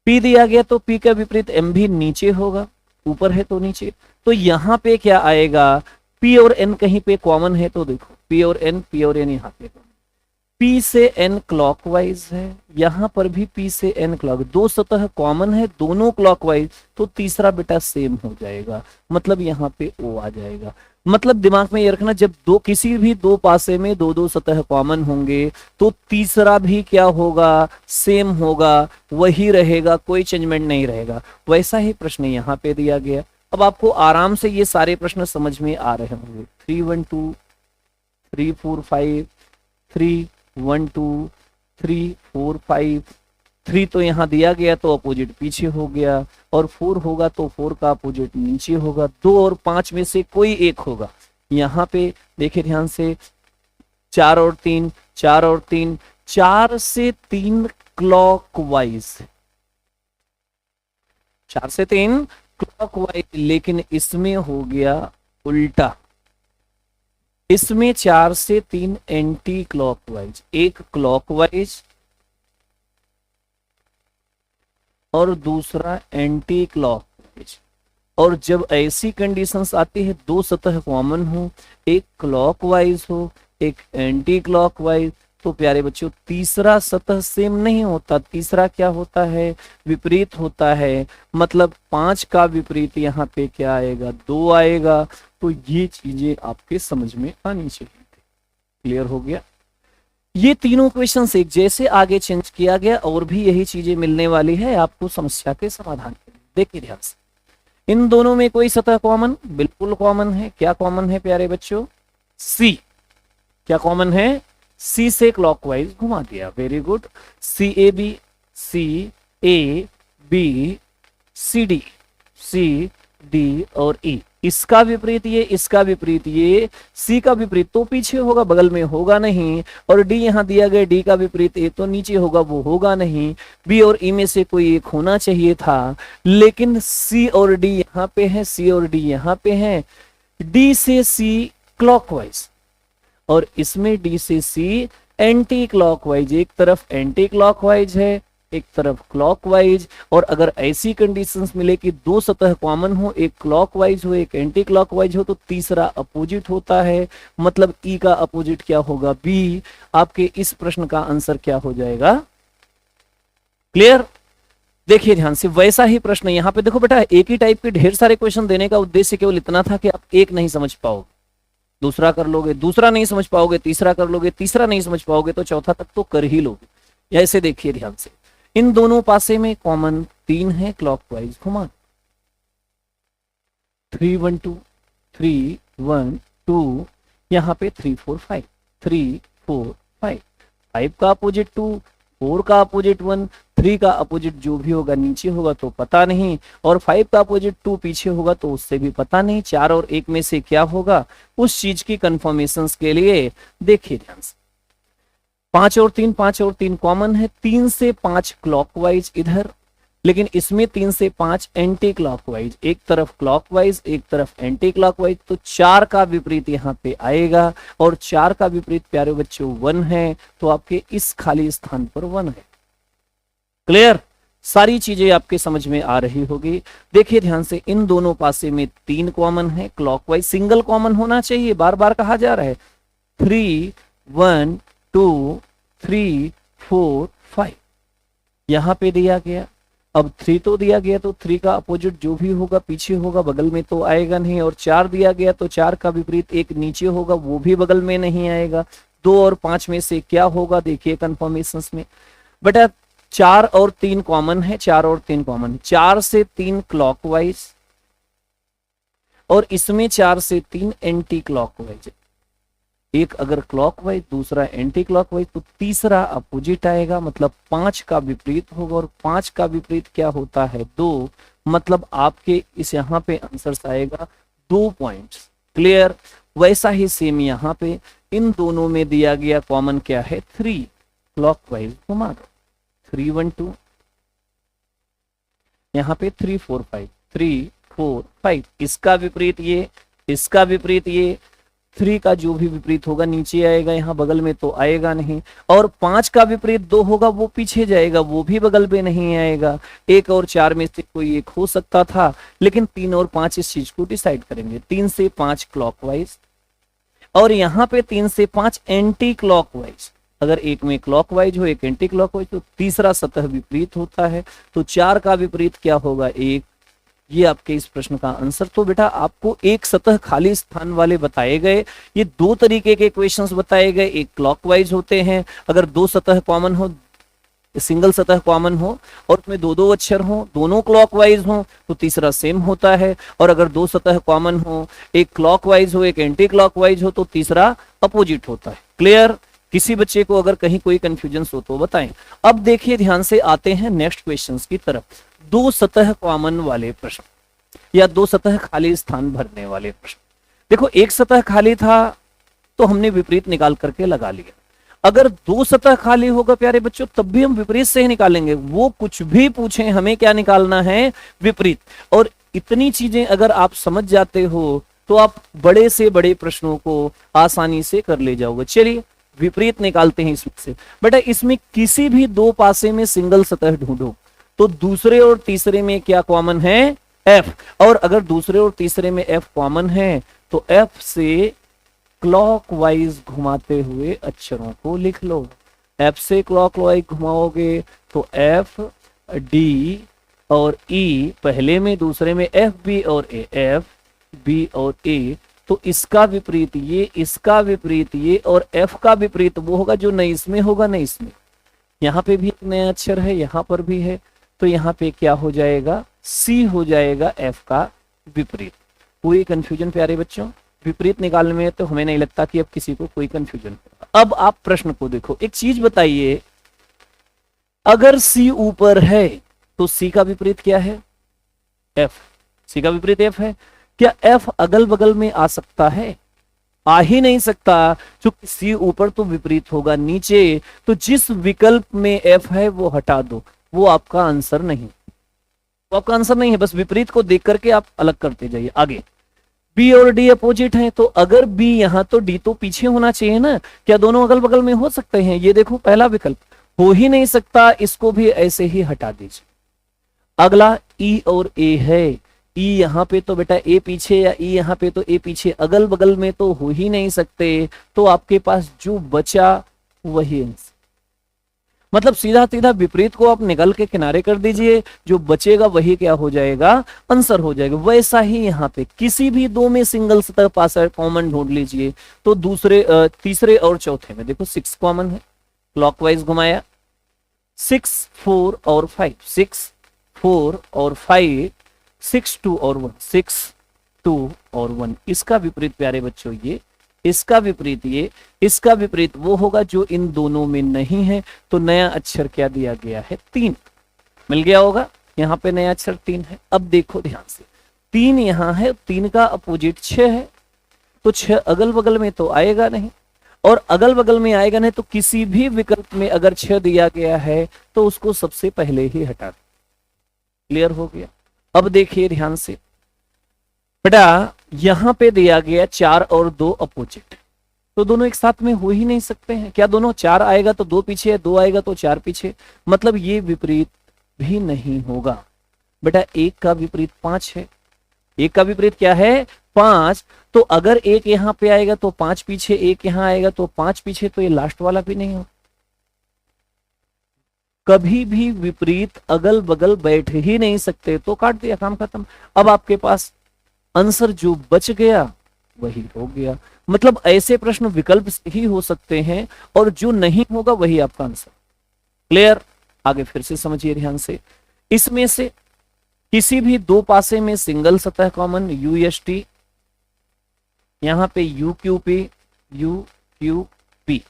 पी दिया गया तो पी का विपरीत एम भी नीचे होगा, ऊपर है तो नीचे। तो यहां पे क्या आएगा, पी और एन कहीं पे कॉमन है तो देखो पी और एन यहाँ पे पी से एन क्लॉकवाइज है, यहां पर भी पी से एन क्लॉक, दो सतह कॉमन है दोनों क्लॉकवाइज तो तीसरा बेटा सेम हो जाएगा, मतलब यहां पे ओ आ जाएगा। मतलब दिमाग में ये रखना, जब दो किसी भी दो पासे में दो दो सतह कॉमन होंगे तो तीसरा भी क्या होगा, सेम होगा, वही रहेगा, कोई चेंजमेंट नहीं रहेगा। वैसा ही प्रश्न यहाँ पे दिया गया। अब आपको आराम से ये सारे प्रश्न समझ में आ रहे होंगे। 3 1 2 3 4 5 3 1 2 3 4 5, 3 तो यहाँ दिया गया तो अपोजिट पीछे हो गया, और 4 होगा तो 4 का अपोजिट नीचे होगा, 2 और 5 में से कोई एक होगा। यहाँ पे देखिए ध्यान से, 4 और 3, 4 और 3, 4 से 3 क्लॉकवाइज, 4 से 3 क्लॉकवाइज, लेकिन इसमें हो गया उल्टा, इसमें 4 से 3 एंटी क्लॉकवाइज, एक क्लॉकवाइज और दूसरा एंटी क्लॉकवाइज। और जब ऐसी कंडीशंस आती है दो सतह कॉमन हो, एक क्लॉकवाइज हो एक एंटी क्लॉकवाइज, तो प्यारे बच्चों तीसरा सतह सेम नहीं होता, तीसरा क्या होता है, विपरीत होता है। मतलब 5 का विपरीत यहाँ पे क्या आएगा, 2 आएगा। तो ये चीजें आपके समझ में आनी चाहिए थी। क्लियर हो गया? ये तीनों क्वेश्चन एक जैसे आगे चेंज किया गया, और भी यही चीजें मिलने वाली है आपको समस्या के समाधान के लिए। देखिए ध्यान से, इन दोनों में कोई सतह कॉमन, बिल्कुल कॉमन है। क्या कॉमन है प्यारे बच्चों, सी। क्या कॉमन है, सी से क्लॉकवाइज घुमा दिया, very good. C A B, C A B, C D, C D और ई, इसका विपरीत ये, इसका विपरीत ये, सी का विपरीत तो पीछे होगा, बगल में होगा नहीं, और डी यहाँ दिया गया, डी का विपरीत ए तो नीचे होगा, वो होगा नहीं। बी और ई में से कोई एक होना चाहिए था, लेकिन सी और डी यहाँ पे है, सी और डी यहाँ पे है। डी से सी क्लॉकवाइज और इसमें डी से सी एंटी क्लॉकवाइज, एक तरफ एंटी क्लॉकवाइज है एक तरफ क्लॉकवाइज। और अगर ऐसी कंडीशंस मिले कि दो सतह कॉमन हो, एक क्लॉकवाइज हो एक एंटी क्लॉकवाइज हो, तो तीसरा अपोजिट होता है। मतलब ई का अपोजिट क्या होगा, बी। आपके इस प्रश्न का आंसर क्या हो जाएगा, क्लियर? देखिए ध्यान से, वैसा ही प्रश्न यहाँ पे देखो बेटा, एक ही टाइप के ढेर सारे क्वेश्चन देने का उद्देश्य केवल इतना था कि आप एक नहीं समझ पाओगे, दूसरा कर लोगे, दूसरा नहीं समझ पाओगे, तीसरा कर लोगे, तीसरा नहीं समझ पाओगे तो चौथा तक तो कर ही लोगे। ऐसे देखिए ध्यान से, इन दोनों पासे में कॉमन 3 है, क्लॉकवाइज घुमा 3 1 2 3 1 2, यहाँ पे 3 4 5 3 4 5, 5 का अपोजिट 2, 4 का अपोजिट 1, 3 का अपोजिट जो भी होगा नीचे होगा तो पता नहीं, और 5 का अपोजिट 2 पीछे होगा तो उससे भी पता नहीं। 4 और 1 में से क्या होगा, उस चीज की कंफर्मेशन के लिए देखिए ध्यान से, 5 और 3 कॉमन है, 3 से 5 क्लॉकवाइज इधर, लेकिन इसमें 3 से 5 एंटी क्लॉकवाइज, एक तरफ क्लॉकवाइज एक तरफ एंटी क्लॉकवाइज, तो 4 का विपरीत यहाँ पे आएगा, और 4 का विपरीत प्यारे बच्चों 1 है, तो आपके इस खाली स्थान पर 1 है। क्लियर, सारी चीजें आपके समझ में आ रही होगी। देखिए ध्यान से, इन दोनों पासे में 3 कॉमन है, क्लॉकवाइज सिंगल कॉमन होना चाहिए, बार बार कहा जा रहा है। 3 1 2 3 4 5 यहां पे दिया गया, अब 3 तो दिया गया तो 3 का अपोजिट जो भी होगा पीछे होगा, बगल में तो आएगा नहीं, और 4 दिया गया तो 4 का विपरीत एक नीचे होगा, वो भी बगल में नहीं आएगा। 2 और 5 में से क्या होगा, देखिए कंफर्मेशंस में बेटा 4 और 3 कॉमन है, 4 और 3 कॉमन, 4 से 3 क्लॉकवाइज, और इसमें 4 से 3 एंटी क्लॉकवाइज, एक अगर क्लॉकवाइज दूसरा एंटी क्लॉकवाइज, तो तीसरा अपोजिट आएगा, मतलब 5 का विपरीत होगा, और 5 का विपरीत क्या होता है 2, मतलब आपके इस यहाँ पे आंसर आएगा 2 पॉइंट्स। क्लियर, वैसा ही सेम यहाँ पे इन दोनों में दिया गया कॉमन क्या है 3, क्लॉकवाइज घुमा दो 3 1 2, यहाँ पे 3 4 5 3 4 5, इसका विपरीत ये, इसका विपरीत ये, 3 का जो भी विपरीत होगा नीचे आएगा, यहाँ बगल में तो आएगा नहीं, और 5 का विपरीत 2 होगा, वो पीछे जाएगा, वो भी बगल में नहीं आएगा। 1 और 4 में से कोई एक हो सकता था, लेकिन 3 और 5 इस चीज को डिसाइड करेंगे। 3 से 5 क्लॉकवाइज, और यहाँ पे 3 से 5 एंटी क्लॉकवाइज, अगर एक में क्लॉकवाइज हो एक एंटी क्लॉकवाइज तो तीसरा सतह विपरीत होता है, तो 4 का विपरीत क्या होगा 1, ये आपके इस प्रश्न का आंसर। तो बेटा आपको एक सतह खाली स्थान वाले बताए गए, ये 2 तरीके के क्वेश्चंस बताए गए, एक क्लॉकवाइज होते हैं, अगर 2 सतह कॉमन हो, सिंगल सतह कॉमन हो, और उसमें 2 अक्षर हो, दोनों क्लॉकवाइज हो, तो तीसरा सेम होता है, और अगर 2 सतह कॉमन हो, एक क्लॉकवाइज हो एक एंटी क्लॉकवाइज हो, तो तीसरा अपोजिट होता है। क्लियर, किसी बच्चे को अगर कहीं कोई कंफ्यूजन हो तो बताएं। अब देखिए ध्यान से, आते हैं नेक्स्ट क्वेश्चंस की तरफ। 2 सतह कॉमन वाले प्रश्न या 2 सतह खाली स्थान भरने वाले प्रश्न। देखो एक सतह खाली था तो हमने विपरीत निकाल करके लगा लिया, अगर 2 सतह खाली होगा प्यारे बच्चों तब भी हम विपरीत से ही निकालेंगे, वो कुछ भी पूछे हमें क्या निकालना है विपरीत। और इतनी चीजें अगर आप समझ जाते हो तो आप बड़े से बड़े प्रश्नों को आसानी से कर ले जाओगे। चलिए विपरीत निकालते हैं इसमें से। बेटा इसमें किसी भी 2 पासे में सिंगल सतह ढूंढो, तो दूसरे और तीसरे में क्या कॉमन है F, और अगर दूसरे और तीसरे में F कॉमन है तो F से क्लॉकवाइज घुमाते हुए अक्षरों को लिख लो। F से क्लॉकवाइज घुमाओगे तो F D और E पहले में, दूसरे में F B और A, F B और A, तो इसका विपरीत ये, इसका विपरीत ये, और F का विपरीत वो होगा जो न इसमें होगा न इसमें। यहाँ पे भी एक नया अक्षर है, यहाँ पर भी है, तो यहाँ पे क्या हो जाएगा C हो जाएगा F का विपरीत। कोई कंफ्यूजन प्यारे बच्चों विपरीत निकालने में? तो हमें नहीं लगता कि अब किसी को कोई कंफ्यूजन होगा। अब आप प्रश्न को देखो, एक चीज बताइए, अगर C ऊपर है तो C का विपरीत क्या है F, C का विपरीत F है। क्या F अगल बगल में आ सकता है? आ ही नहीं सकता, क्योंकि C ऊपर तो विपरीत होगा नीचे, तो जिस विकल्प में F है वो हटा दो, वो आपका आंसर नहीं, वो आपका आंसर नहीं है। बस विपरीत को देख करके आप अलग करते जाइए। आगे B और D अपोजिट हैं, तो अगर B यहां तो D तो पीछे होना चाहिए ना, क्या दोनों अगल बगल में हो सकते हैं? ये देखो पहला विकल्प हो ही नहीं सकता, इसको भी ऐसे ही हटा दीजिए। अगला E और A है, E यहाँ पे तो बेटा A पीछे, या E यहाँ पे तो A पीछे, अगल बगल में तो हो ही नहीं सकते, तो आपके पास जो बचा वही आंसर। मतलब सीधा सीधा विपरीत को आप निकल के किनारे कर दीजिए, जो बचेगा वही क्या हो जाएगा आंसर हो जाएगा। वैसा ही यहाँ पे किसी भी 2 में सिंगल सतह पास कॉमन ढूंढ लीजिए, तो दूसरे तीसरे और चौथे में देखो 6 कॉमन है, क्लॉकवाइज घुमाया 6 4 और 5, 6 4 और 5, 6 2 और 1, 6 2 और 1। इसका विपरीत प्यारे बच्चों ये, इसका विपरीत ये, इसका विपरीत वो होगा जो इन दोनों में नहीं है। तो नया अक्षर क्या दिया गया है? 3 मिल गया होगा। यहाँ पे नया अक्षर 3 है। अब देखो ध्यान से, 3 यहाँ है, 3 का अपोजिट 6 है, तो 6 अगल बगल में तो आएगा नहीं, और अगल बगल में आएगा नहीं तो किसी भी विकल्प में अगर 6 दिया गया है तो उसको सबसे पहले ही हटा दो। क्लियर हो गया? अब देखिए ध्यान से बेटा, यहां पे दिया गया 4 और 2 अपोजिट, तो दोनों एक साथ में हो ही नहीं सकते हैं। क्या दोनों? 4 आएगा तो 2 पीछे है, 2 आएगा तो 4 पीछे, मतलब ये विपरीत भी नहीं होगा। बेटा एक का विपरीत 5 है, एक का विपरीत क्या है? 5। तो अगर एक यहां पे आएगा तो 5 पीछे, एक यहां आएगा तो 5 पीछे, तो ये लास्ट वाला भी नहीं हो। कभी भी विपरीत अगल बगल बैठ ही नहीं सकते, तो काट दिया, काम खत्म। अब आपके पास आंसर जो बच गया वही हो गया। मतलब ऐसे प्रश्न विकल्प से ही हो सकते हैं और जो नहीं होगा वही आपका आंसर। क्लियर? आगे फिर से समझिए ध्यान से, इसमें से किसी भी दो पासे में सिंगल सतह कॉमन, यू एस टी, यहां पे you Q P, you Q P,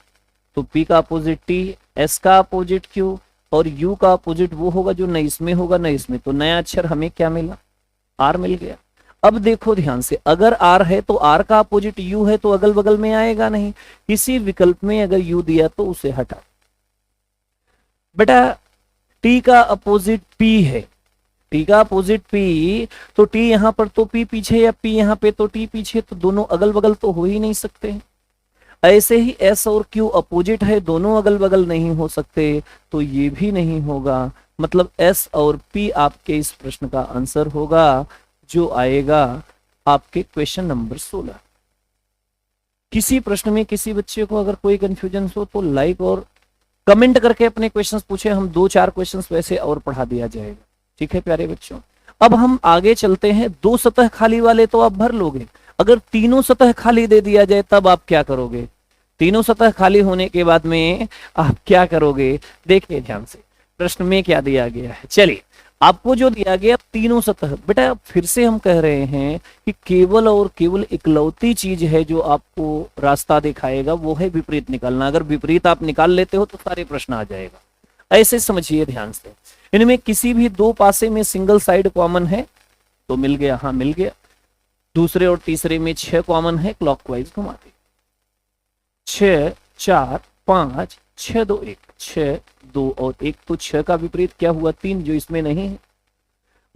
तो पी का अपोजिट टी, एस का अपोजिट क्यू, और यू का अपोजिट वो होगा जो न इसमें होगा न इसमें। तो नया अक्षर हमें क्या मिला? आर मिल गया। अब देखो ध्यान से, अगर आर है तो आर का अपोजिट यू है, तो अगल बगल में आएगा नहीं। किसी विकल्प में अगर यू दिया तो उसे हटा। बेटा टी का अपोजिट पी है, टी का अपोजिट पी, तो टी यहां पर तो पी पीछे, या पी यहां पे तो टी पीछे, तो दोनों अगल बगल तो हो ही नहीं सकते। ऐसे ही एस और क्यू अपोजिट है, दोनों अगल बगल नहीं हो सकते, तो ये भी नहीं होगा। मतलब एस और पी आपके इस प्रश्न का आंसर होगा, जो आएगा आपके क्वेश्चन नंबर 16। किसी प्रश्न में किसी बच्चे को अगर कोई कंफ्यूजन हो तो लाइक और कमेंट करके अपने क्वेश्चंस पूछे, हम 2-4 क्वेश्चंस वैसे और पढ़ा दिया जाएगा। ठीक है प्यारे बच्चों, अब हम आगे चलते हैं। 2 सतह खाली वाले तो आप भर लोगे, अगर तीनों सतह खाली दे दिया जाए तब आप क्या करोगे? तीनों सतह खाली होने के बाद में आप क्या करोगे? देखिए ध्यान से, प्रश्न में क्या दिया गया है। चलिए, आपको जो दिया गया तीनों सतह, बेटा फिर से हम कह रहे हैं कि केवल और केवल इकलौती चीज है जो आपको रास्ता दिखाएगा वो है विपरीत निकालना। अगर विपरीत आप निकाल लेते हो तो सारे प्रश्न आ जाएगा। ऐसे समझिए ध्यान से, इनमें किसी भी दो पासे में सिंगल साइड कॉमन है तो मिल गया, हाँ मिल गया। दूसरे और तीसरे में 6 कॉमन है, क्लॉकवाइज घुमा दे। 6 4 5 6 2 1, 6 2 और 1, तो 6 का विपरीत क्या हुआ? 3, जो इसमें नहीं है।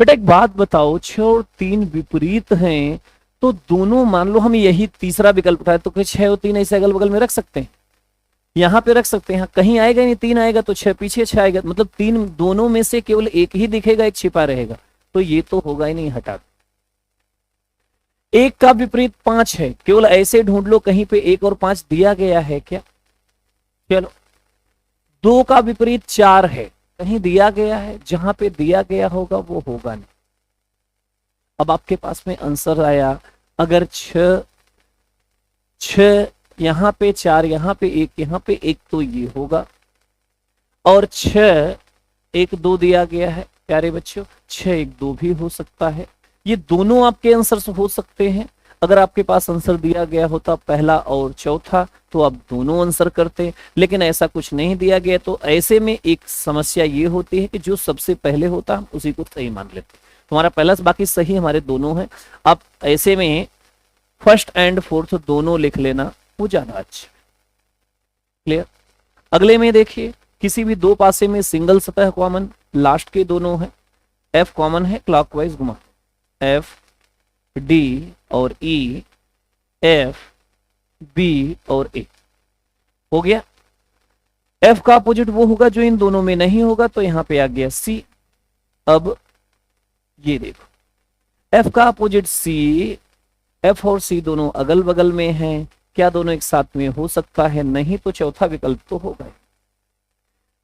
बेटा एक बात बताओ, 6 और 3 विपरीत हैं, तो दोनों मान लो हम यही तीसरा विकल्प उठाए तो 6 और 3 ऐसे अगल बगल में रख सकते हैं, यहाँ पे रख सकते हैं। कहीं आएगा नहीं, 3 आएगा तो 6 पीछे, 6 आएगा, मतलब 3 दोनों में से केवल एक ही दिखेगा, एक छिपा रहेगा, तो ये तो होगा ही नहीं, हटा। 1 का विपरीत 5 है, केवल ऐसे ढूंढ लो कहीं पे 1 और 5 दिया गया है क्या? चलो। 2 का विपरीत 4 है, कहीं दिया गया है? जहां पे दिया गया होगा वो होगा नहीं। अब आपके पास में आंसर आया, अगर 6 यहां पे 4, यहां पे 1, यहां पे 1, तो ये होगा। और 6 1 2 दिया गया है प्यारे बच्चों, 6 1 2 भी हो सकता है। ये दोनों आपके आंसर हो सकते हैं। अगर आपके पास आंसर दिया गया होता पहला और चौथा तो आप दोनों आंसर करते, लेकिन ऐसा कुछ नहीं दिया गया। तो ऐसे में एक समस्या ये होती है कि जो सबसे पहले होता हम उसी को सही मान लेते। तुम्हारा पहला बाकी सही, हमारे दोनों हैं। आप ऐसे में फर्स्ट एंड फोर्थ दोनों लिख लेना, वो ज्यादा अच्छा। क्लियर? अगले में देखिए, किसी भी दो पासे में सिंगल सतह कॉमन, लास्ट के दोनों है, एफ कॉमन है, क्लॉकवाइज घुमा, एफ डी और ई, एफ बी और ए, हो गया। एफ का अपोजिट वो होगा जो इन दोनों में नहीं होगा, तो यहां पे आ गया सी। अब ये देखो, एफ का अपोजिट सी, एफ और सी दोनों अगल बगल में हैं, क्या दोनों एक साथ में हो सकता है? नहीं, तो चौथा विकल्प तो होगा।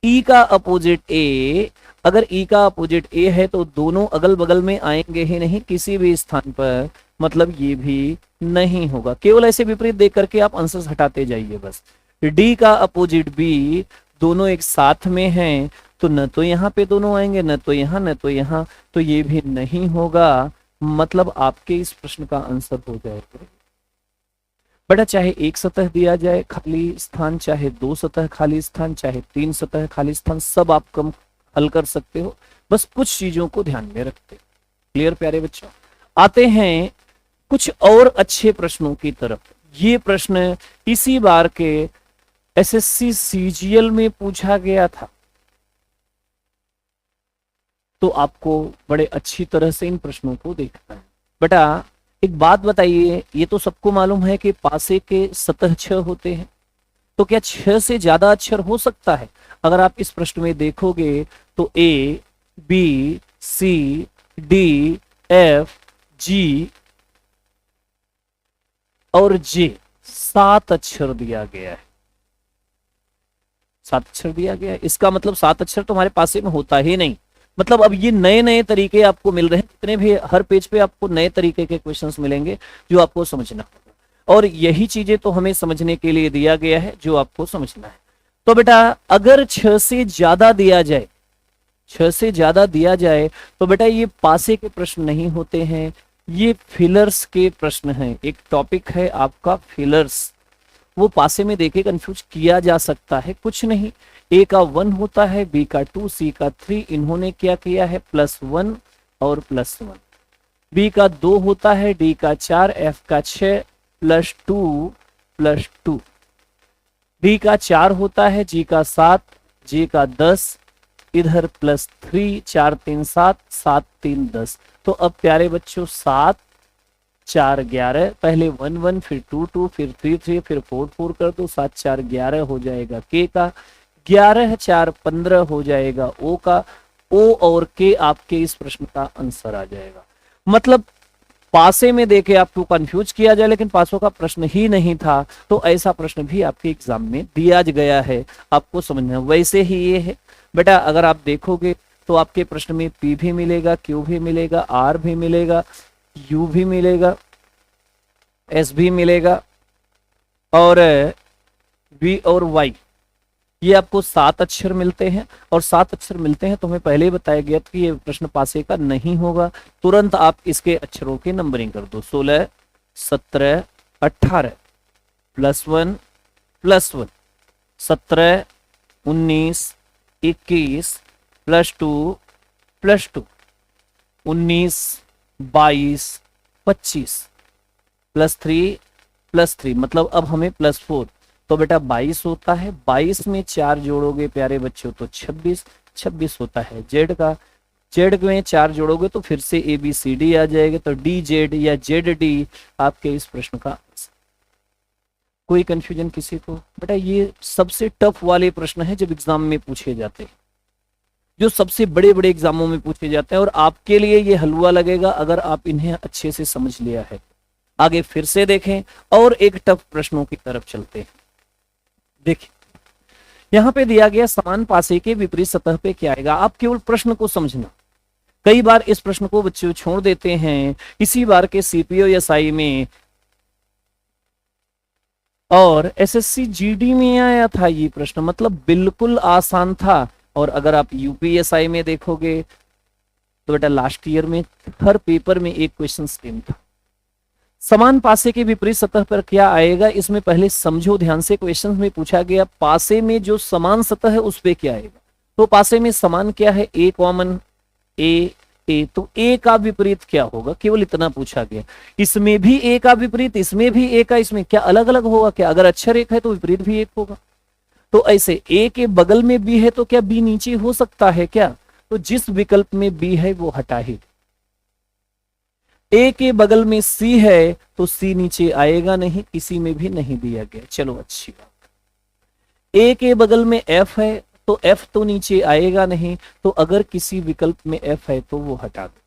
ई का अपोजिट ए, अगर ई का अपोजिट ए है तो दोनों अगल बगल में आएंगे ही नहीं किसी भी स्थान पर, मतलब ये भी नहीं होगा। केवल ऐसे विपरीत देख करके आप आंसर हटाते जाइए बस। डी का अपोजिट बी, दोनों एक साथ में हैं, तो न तो यहाँ पे दोनों आएंगे, न तो यहाँ, न तो यहाँ, तो ये भी नहीं होगा। मतलब आपके इस प्रश्न का आंसर हो जाएगा बेटा, चाहे एक सतह दिया जाए खाली स्थान, चाहे दो सतह खाली स्थान, चाहे तीन सतह खाली स्थान, सब आप कम हल कर सकते हो, बस कुछ चीजों को ध्यान में रखते। क्लियर प्यारे बच्चों? आते हैं कुछ और अच्छे प्रश्नों की तरफ। ये प्रश्न इसी बार के एसएससी सीजीएल में पूछा गया था, तो आपको बड़े अच्छी तरह से इन प्रश्नों को देखना है। बेटा एक बात बताइए, ये तो सबको मालूम है कि पासे के सतह 6 होते हैं, तो क्या 6 से ज्यादा अक्षर हो सकता है? अगर आप इस प्रश्न में देखोगे तो ए, बी, सी, डी, एफ, जी और जे 7 अक्षर दिया गया है। 7 अक्षर दिया गया है, इसका मतलब 7 अक्षर तुम्हारे पासे में होता ही नहीं। मतलब अब ये नए नए तरीके आपको मिल रहे हैं, जितने भी हर पेज पे आपको नए तरीके के क्वेश्चंस मिलेंगे जो आपको समझना होगा, और यही चीजें तो हमें समझने के लिए दिया गया है जो आपको समझना है। तो बेटा अगर 6 से ज्यादा दिया जाए, 6 से ज्यादा दिया जाए तो बेटा ये पासे के प्रश्न नहीं होते हैं, ये फिलर्स के प्रश्न हैं। एक टॉपिक है आपका फिलर्स, वो पासे में देके कंफ्यूज किया जा सकता है, कुछ नहीं। ए का 1 होता है, बी का 2, सी का 3, इन्होंने क्या किया है +1 और +1। बी का 2 होता है, डी का 4, एफ का 6 +2 +2। डी का 4 होता है, जी का 7, जी का 10, इधर +3, 4 3 7, 7 3 10। तो अब प्यारे बच्चों 7 4 11, पहले 1 1, फिर 2 2, फिर 3 3, फिर 4 4 कर दो, 7 4 11 हो जाएगा के का, 11 4 15 हो जाएगा ओ का। ओ और के आपके इस प्रश्न का आंसर आ जाएगा। मतलब पासे में देके आपको कंफ्यूज किया जाए, लेकिन पासों का प्रश्न ही नहीं था, तो ऐसा प्रश्न भी आपके एग्जाम में दिया गया है, आपको समझना। वैसे ही ये है बेटा, अगर आप देखोगे तो आपके प्रश्न में पी भी मिलेगा, क्यू भी मिलेगा, आर भी मिलेगा, यू भी मिलेगा, एस भी मिलेगा, और बी और वाई, ये आपको 7 अक्षर मिलते हैं। और 7 अक्षर मिलते हैं तो हमें पहले ही बताया गया था कि ये प्रश्न पासे का नहीं होगा। तुरंत आप इसके अक्षरों की नंबरिंग कर दो, 16 17 18 +1 +1, 17 19 21 +2 +2, 19 22 25 +3 +3, मतलब अब हमें +4। तो बेटा 22 होता है, 22 में 4 जोड़ोगे प्यारे बच्चों तो 26, 26 होता है जेड का, जेड में 4 जोड़ोगे तो फिर से ए बी सी डी आ जाएगा, तो डी जेड या जेड डी आपके इस प्रश्न का आंसर। कोई कंफ्यूजन किसी को? बेटा ये सबसे टफ वाले प्रश्न है जब एग्जाम में पूछे जाते हैं, जो सबसे बड़े बड़े एग्जामों में पूछे जाते हैं, और आपके लिए ये हलवा लगेगा अगर आप इन्हें अच्छे से समझ लिया है। आगे फिर से देखें और एक टफ प्रश्नों की तरफ चलते हैं। देखिए यहां पे दिया गया समान पासे के विपरीत सतह पे क्या आएगा, आप केवल प्रश्न को समझना। कई बार इस प्रश्न को बच्चे छोड़ देते हैं। इसी बार के सीपीओ एसआई में और एसएससी जीडी में आया था ये प्रश्न, मतलब बिल्कुल आसान था। और अगर आप यूपीएसआई में देखोगे तो बेटा लास्ट ईयर में हर पेपर में एक क्वेश्चन सेम था। समान पासे के विपरीत सतह पर क्या आएगा, इसमें पहले समझो ध्यान से। क्वेश्चन में पूछा गया पासे में जो समान सतह है उस पे क्या आएगा, तो पासे में समान क्या है, ए कॉमन, ए ए, तो ए का विपरीत क्या होगा, केवल इतना पूछा गया। इसमें भी ए का विपरीत, इसमें भी ए का, इसमें क्या अलग अलग होगा क्या? अगर अक्षर एक है तो विपरीत भी एक होगा। तो ऐसे ए के बगल में बी है तो क्या बी नीचे हो सकता है क्या? तो जिस विकल्प में बी है वो हटा ही। ए के बगल में सी है तो सी नीचे आएगा नहीं, किसी में भी नहीं दिया गया। चलो अच्छी बात। ए के बगल में एफ है तो एफ तो नीचे आएगा नहीं, तो अगर किसी विकल्प में एफ है तो वो हटा दो।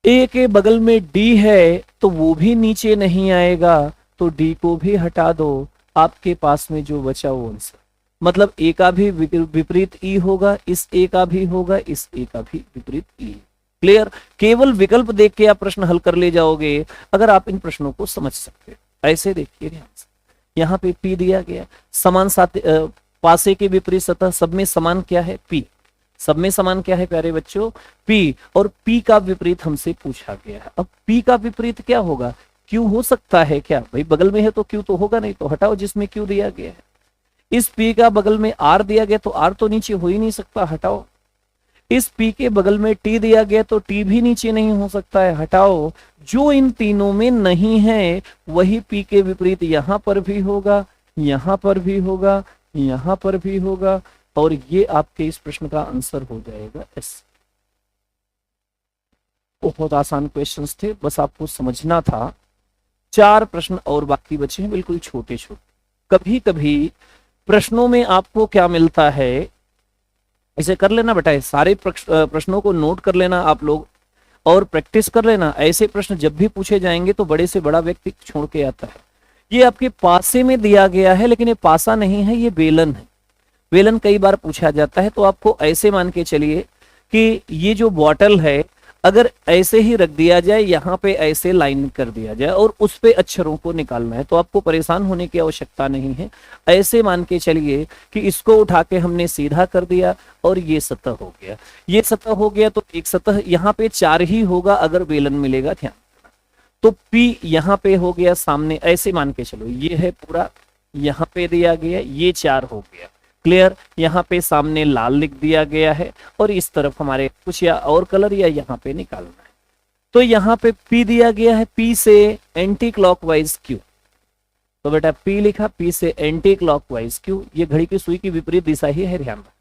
ए के बगल में डी है तो वो भी नीचे नहीं आएगा, तो डी को भी हटा दो। आपके पास में जो बचा वो आंसर, मतलब ए का भी विपरीत ई होगा, इस ए का भी होगा, इस ए का भी विपरीत ई। क्लियर? केवल विकल्प देख के आप प्रश्न हल कर ले जाओगे अगर आप इन प्रश्नों को समझ सकते हो। ऐसे देखिए ध्यान से, यहाँ पे पी दिया गया, समान पासे के विपरीत सतह सब में समान क्या है? P। सब में समान क्या है प्यारे बच्चों? P। और P का विपरीत हमसे पूछा गया है। अब P का विपरीत क्या होगा? Q हो सकता है क्या? भाई बगल में है तो Q तो होगा नहीं, तो हटाओ जिसमें Q दिया गया है। इस P का बगल में R दिया गया तो R तो नीचे हो ही नहीं सकता, हटाओ। इस P के बगल में T दिया गया तो T भी नीचे नहीं हो सकता है, हटाओ। जो इन तीनों में नहीं है वही P के विपरीत यहां पर भी होगा, यहां पर भी होगा, यहां पर भी होगा, और ये आपके इस प्रश्न का आंसर हो जाएगा S। बहुत आसान क्वेश्चंस थे, बस आपको समझना था। 4 प्रश्न और बाकी बचे हैं, बिल्कुल छोटे छोटे। कभी कभी प्रश्नों में आपको क्या मिलता है, इसे कर लेना बेटा, सारे प्रश्नों को नोट कर लेना आप लोग और प्रैक्टिस कर लेना। ऐसे प्रश्न जब भी पूछे जाएंगे तो बड़े से बड़ा व्यक्ति छोड़ के आता है। ये आपके पासे में दिया गया है, लेकिन ये पासा नहीं है, ये बेलन है। बेलन कई बार पूछा जाता है, तो आपको ऐसे मान के चलिए कि ये जो बॉटल है अगर ऐसे ही रख दिया जाए, यहाँ पे ऐसे लाइन कर दिया जाए और उस पे अक्षरों को निकालना है, तो आपको परेशान होने की आवश्यकता नहीं है। ऐसे मान के चलिए कि इसको उठा के हमने सीधा कर दिया और ये सतह हो गया, ये सतह हो गया, तो एक सतह यहाँ पे 4 ही होगा अगर बेलन मिलेगा, ध्यान। तो P यहाँ पे हो गया सामने, ऐसे मान के चलो, ये है पूरा, यहाँ पे दिया गया, ये 4 हो गया, क्लियर। यहाँ पे सामने लाल लिख दिया गया है और इस तरफ हमारे कुछ या और कलर या यहाँ पे निकालना है। तो यहाँ पे P दिया गया है, P से एंटी क्लॉकवाइज Q, तो बेटा P लिखा, P से एंटी क्लॉकवाइज Q, ये घड़ी की सुई की विपरीत दिशा ही है, ध्यान रखना।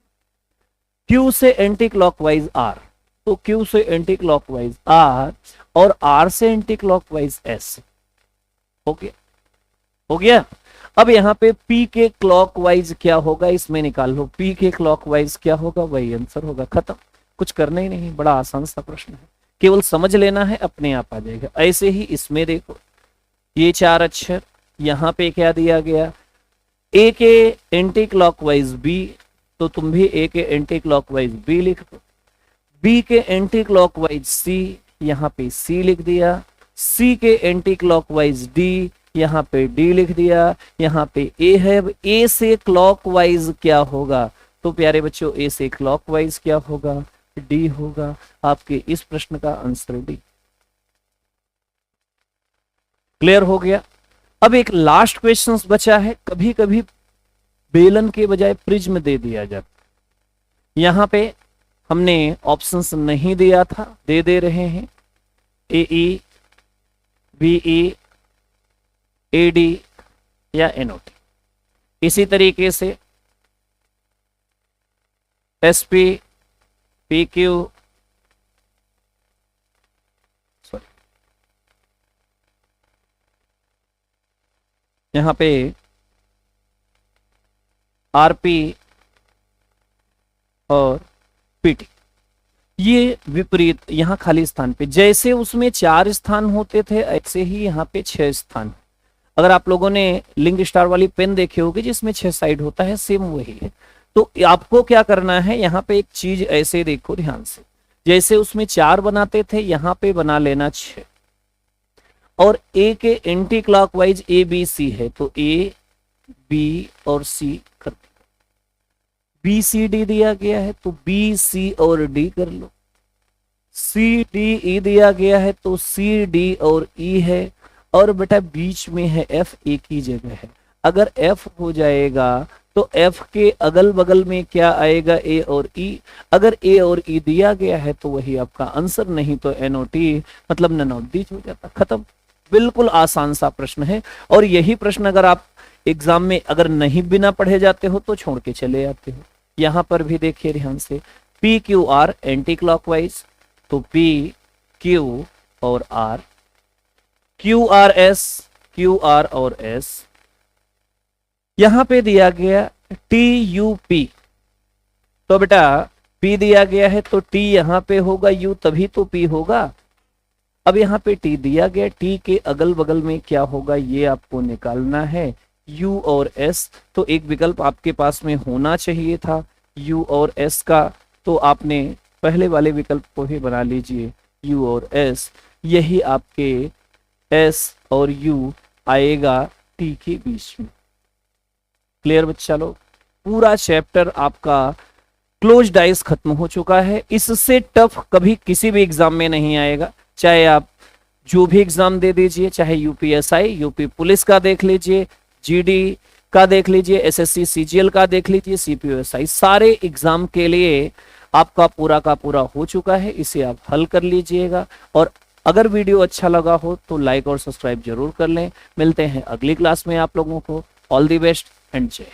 Q से एंटी क्लॉकवाइज R, तो Q से एंटी क्लॉकवाइज R और R से एंटी क्लॉकवाइज S। हो गया, हो गया। अब यहाँ पे P के क्लॉकवाइज क्या होगा, इसमें निकाल लो। P के क्लॉकवाइज क्या होगा, वही आंसर होगा, खत्म। कुछ करना ही नहीं, बड़ा आसान सा प्रश्न है, केवल समझ लेना है, अपने आप आ जाएगा। ऐसे ही इसमें देखो, ये 4 अक्षर, यहाँ पे क्या दिया गया, A के एंटी क्लॉकवाइज B, तो तुम भी A के एंटी क्लॉकवाइज B लिख दो। B के एंटी क्लॉकवाइज C, यहाँ पे C लिख दिया। C के एंटी क्लॉकवाइज D, यहाँ पे D लिख दिया। यहाँ पे A है, अब A से क्लॉकवाइज क्या होगा, तो प्यारे बच्चों A से क्लॉकवाइज क्या होगा, D होगा। आपके इस प्रश्न का आंसर D। क्लियर हो गया। अब एक लास्ट क्वेश्चन बचा है। कभी कभी बेलन के बजाय प्रिज्म दे दिया जाता, यहाँ पे हमने ऑप्शंस नहीं दिया था, दे रहे हैं, AE, BE, AD या NOT। इसी तरीके से SP, PQ, सॉरी, यहां पे RP और PT, ये विपरीत यहां खाली स्थान पे, जैसे उसमें 4 स्थान होते थे ऐसे ही यहाँ पे 6 स्थान। अगर आप लोगों ने लिंक स्टार वाली पेन देखी होगी जिसमें 6 साइड होता है, सेम वही है। तो आपको क्या करना है, यहाँ पे एक चीज ऐसे देखो ध्यान से, जैसे उसमें 4 बनाते थे यहाँ पे बना लेना 6। और A के एंटी क्लॉकवाइज ABC है, तो A, B और C कर दो। BCD दिया गया है तो B, C और D कर लो। CDE दिया गया है तो CD और E है। और बेटा बीच में है F, एक ही जगह है। अगर F हो जाएगा तो F के अगल बगल में क्या आएगा, A और E। अगर A और E दिया गया है तो वही आपका आंसर, नहीं तो NOT, मतलब नन ऑफ दीज हो जाता, खत्म। बिल्कुल आसान सा प्रश्न है। और यही प्रश्न अगर आप एग्जाम में अगर नहीं बिना पढ़े जाते हो तो छोड़ के चले जाते हो। यहां पर भी देखिए ध्यान से, PQR एंटी क्लॉकवाइज, तो P, Q और R, QRS, QR और S। यहां पे दिया गया TUP, तो बेटा P दिया गया है तो T यहां पे होगा, U तभी तो P होगा। अब यहाँ पे T दिया गया, T के अगल बगल में क्या होगा ये आपको निकालना है, U और S। तो एक विकल्प आपके पास में होना चाहिए था U और S का, तो आपने पहले वाले विकल्प को ही बना लीजिए U और S। यही आपके S और U आएगा T के बीच में। क्लियर बच्चा लोग? पूरा चैप्टर आपका क्लोज डाइस खत्म हो चुका है। इससे टफ कभी किसी भी एग्जाम में नहीं आएगा, चाहे आप जो भी एग्जाम दे दीजिए, चाहे यूपीएसआई, यूपी पुलिस का देख लीजिए, जीडी का देख लीजिए, एसएससी सीजीएल का देख लीजिए, सीपीओएसआई, सारे एग्जाम के लिए आपका पूरा का पूरा हो चुका है। इसे आप हल कर लीजिएगा। और अगर वीडियो अच्छा लगा हो तो लाइक और सब्सक्राइब जरूर कर लें। मिलते हैं अगली क्लास में आप लोगों को। ऑल द बेस्ट एंड जय।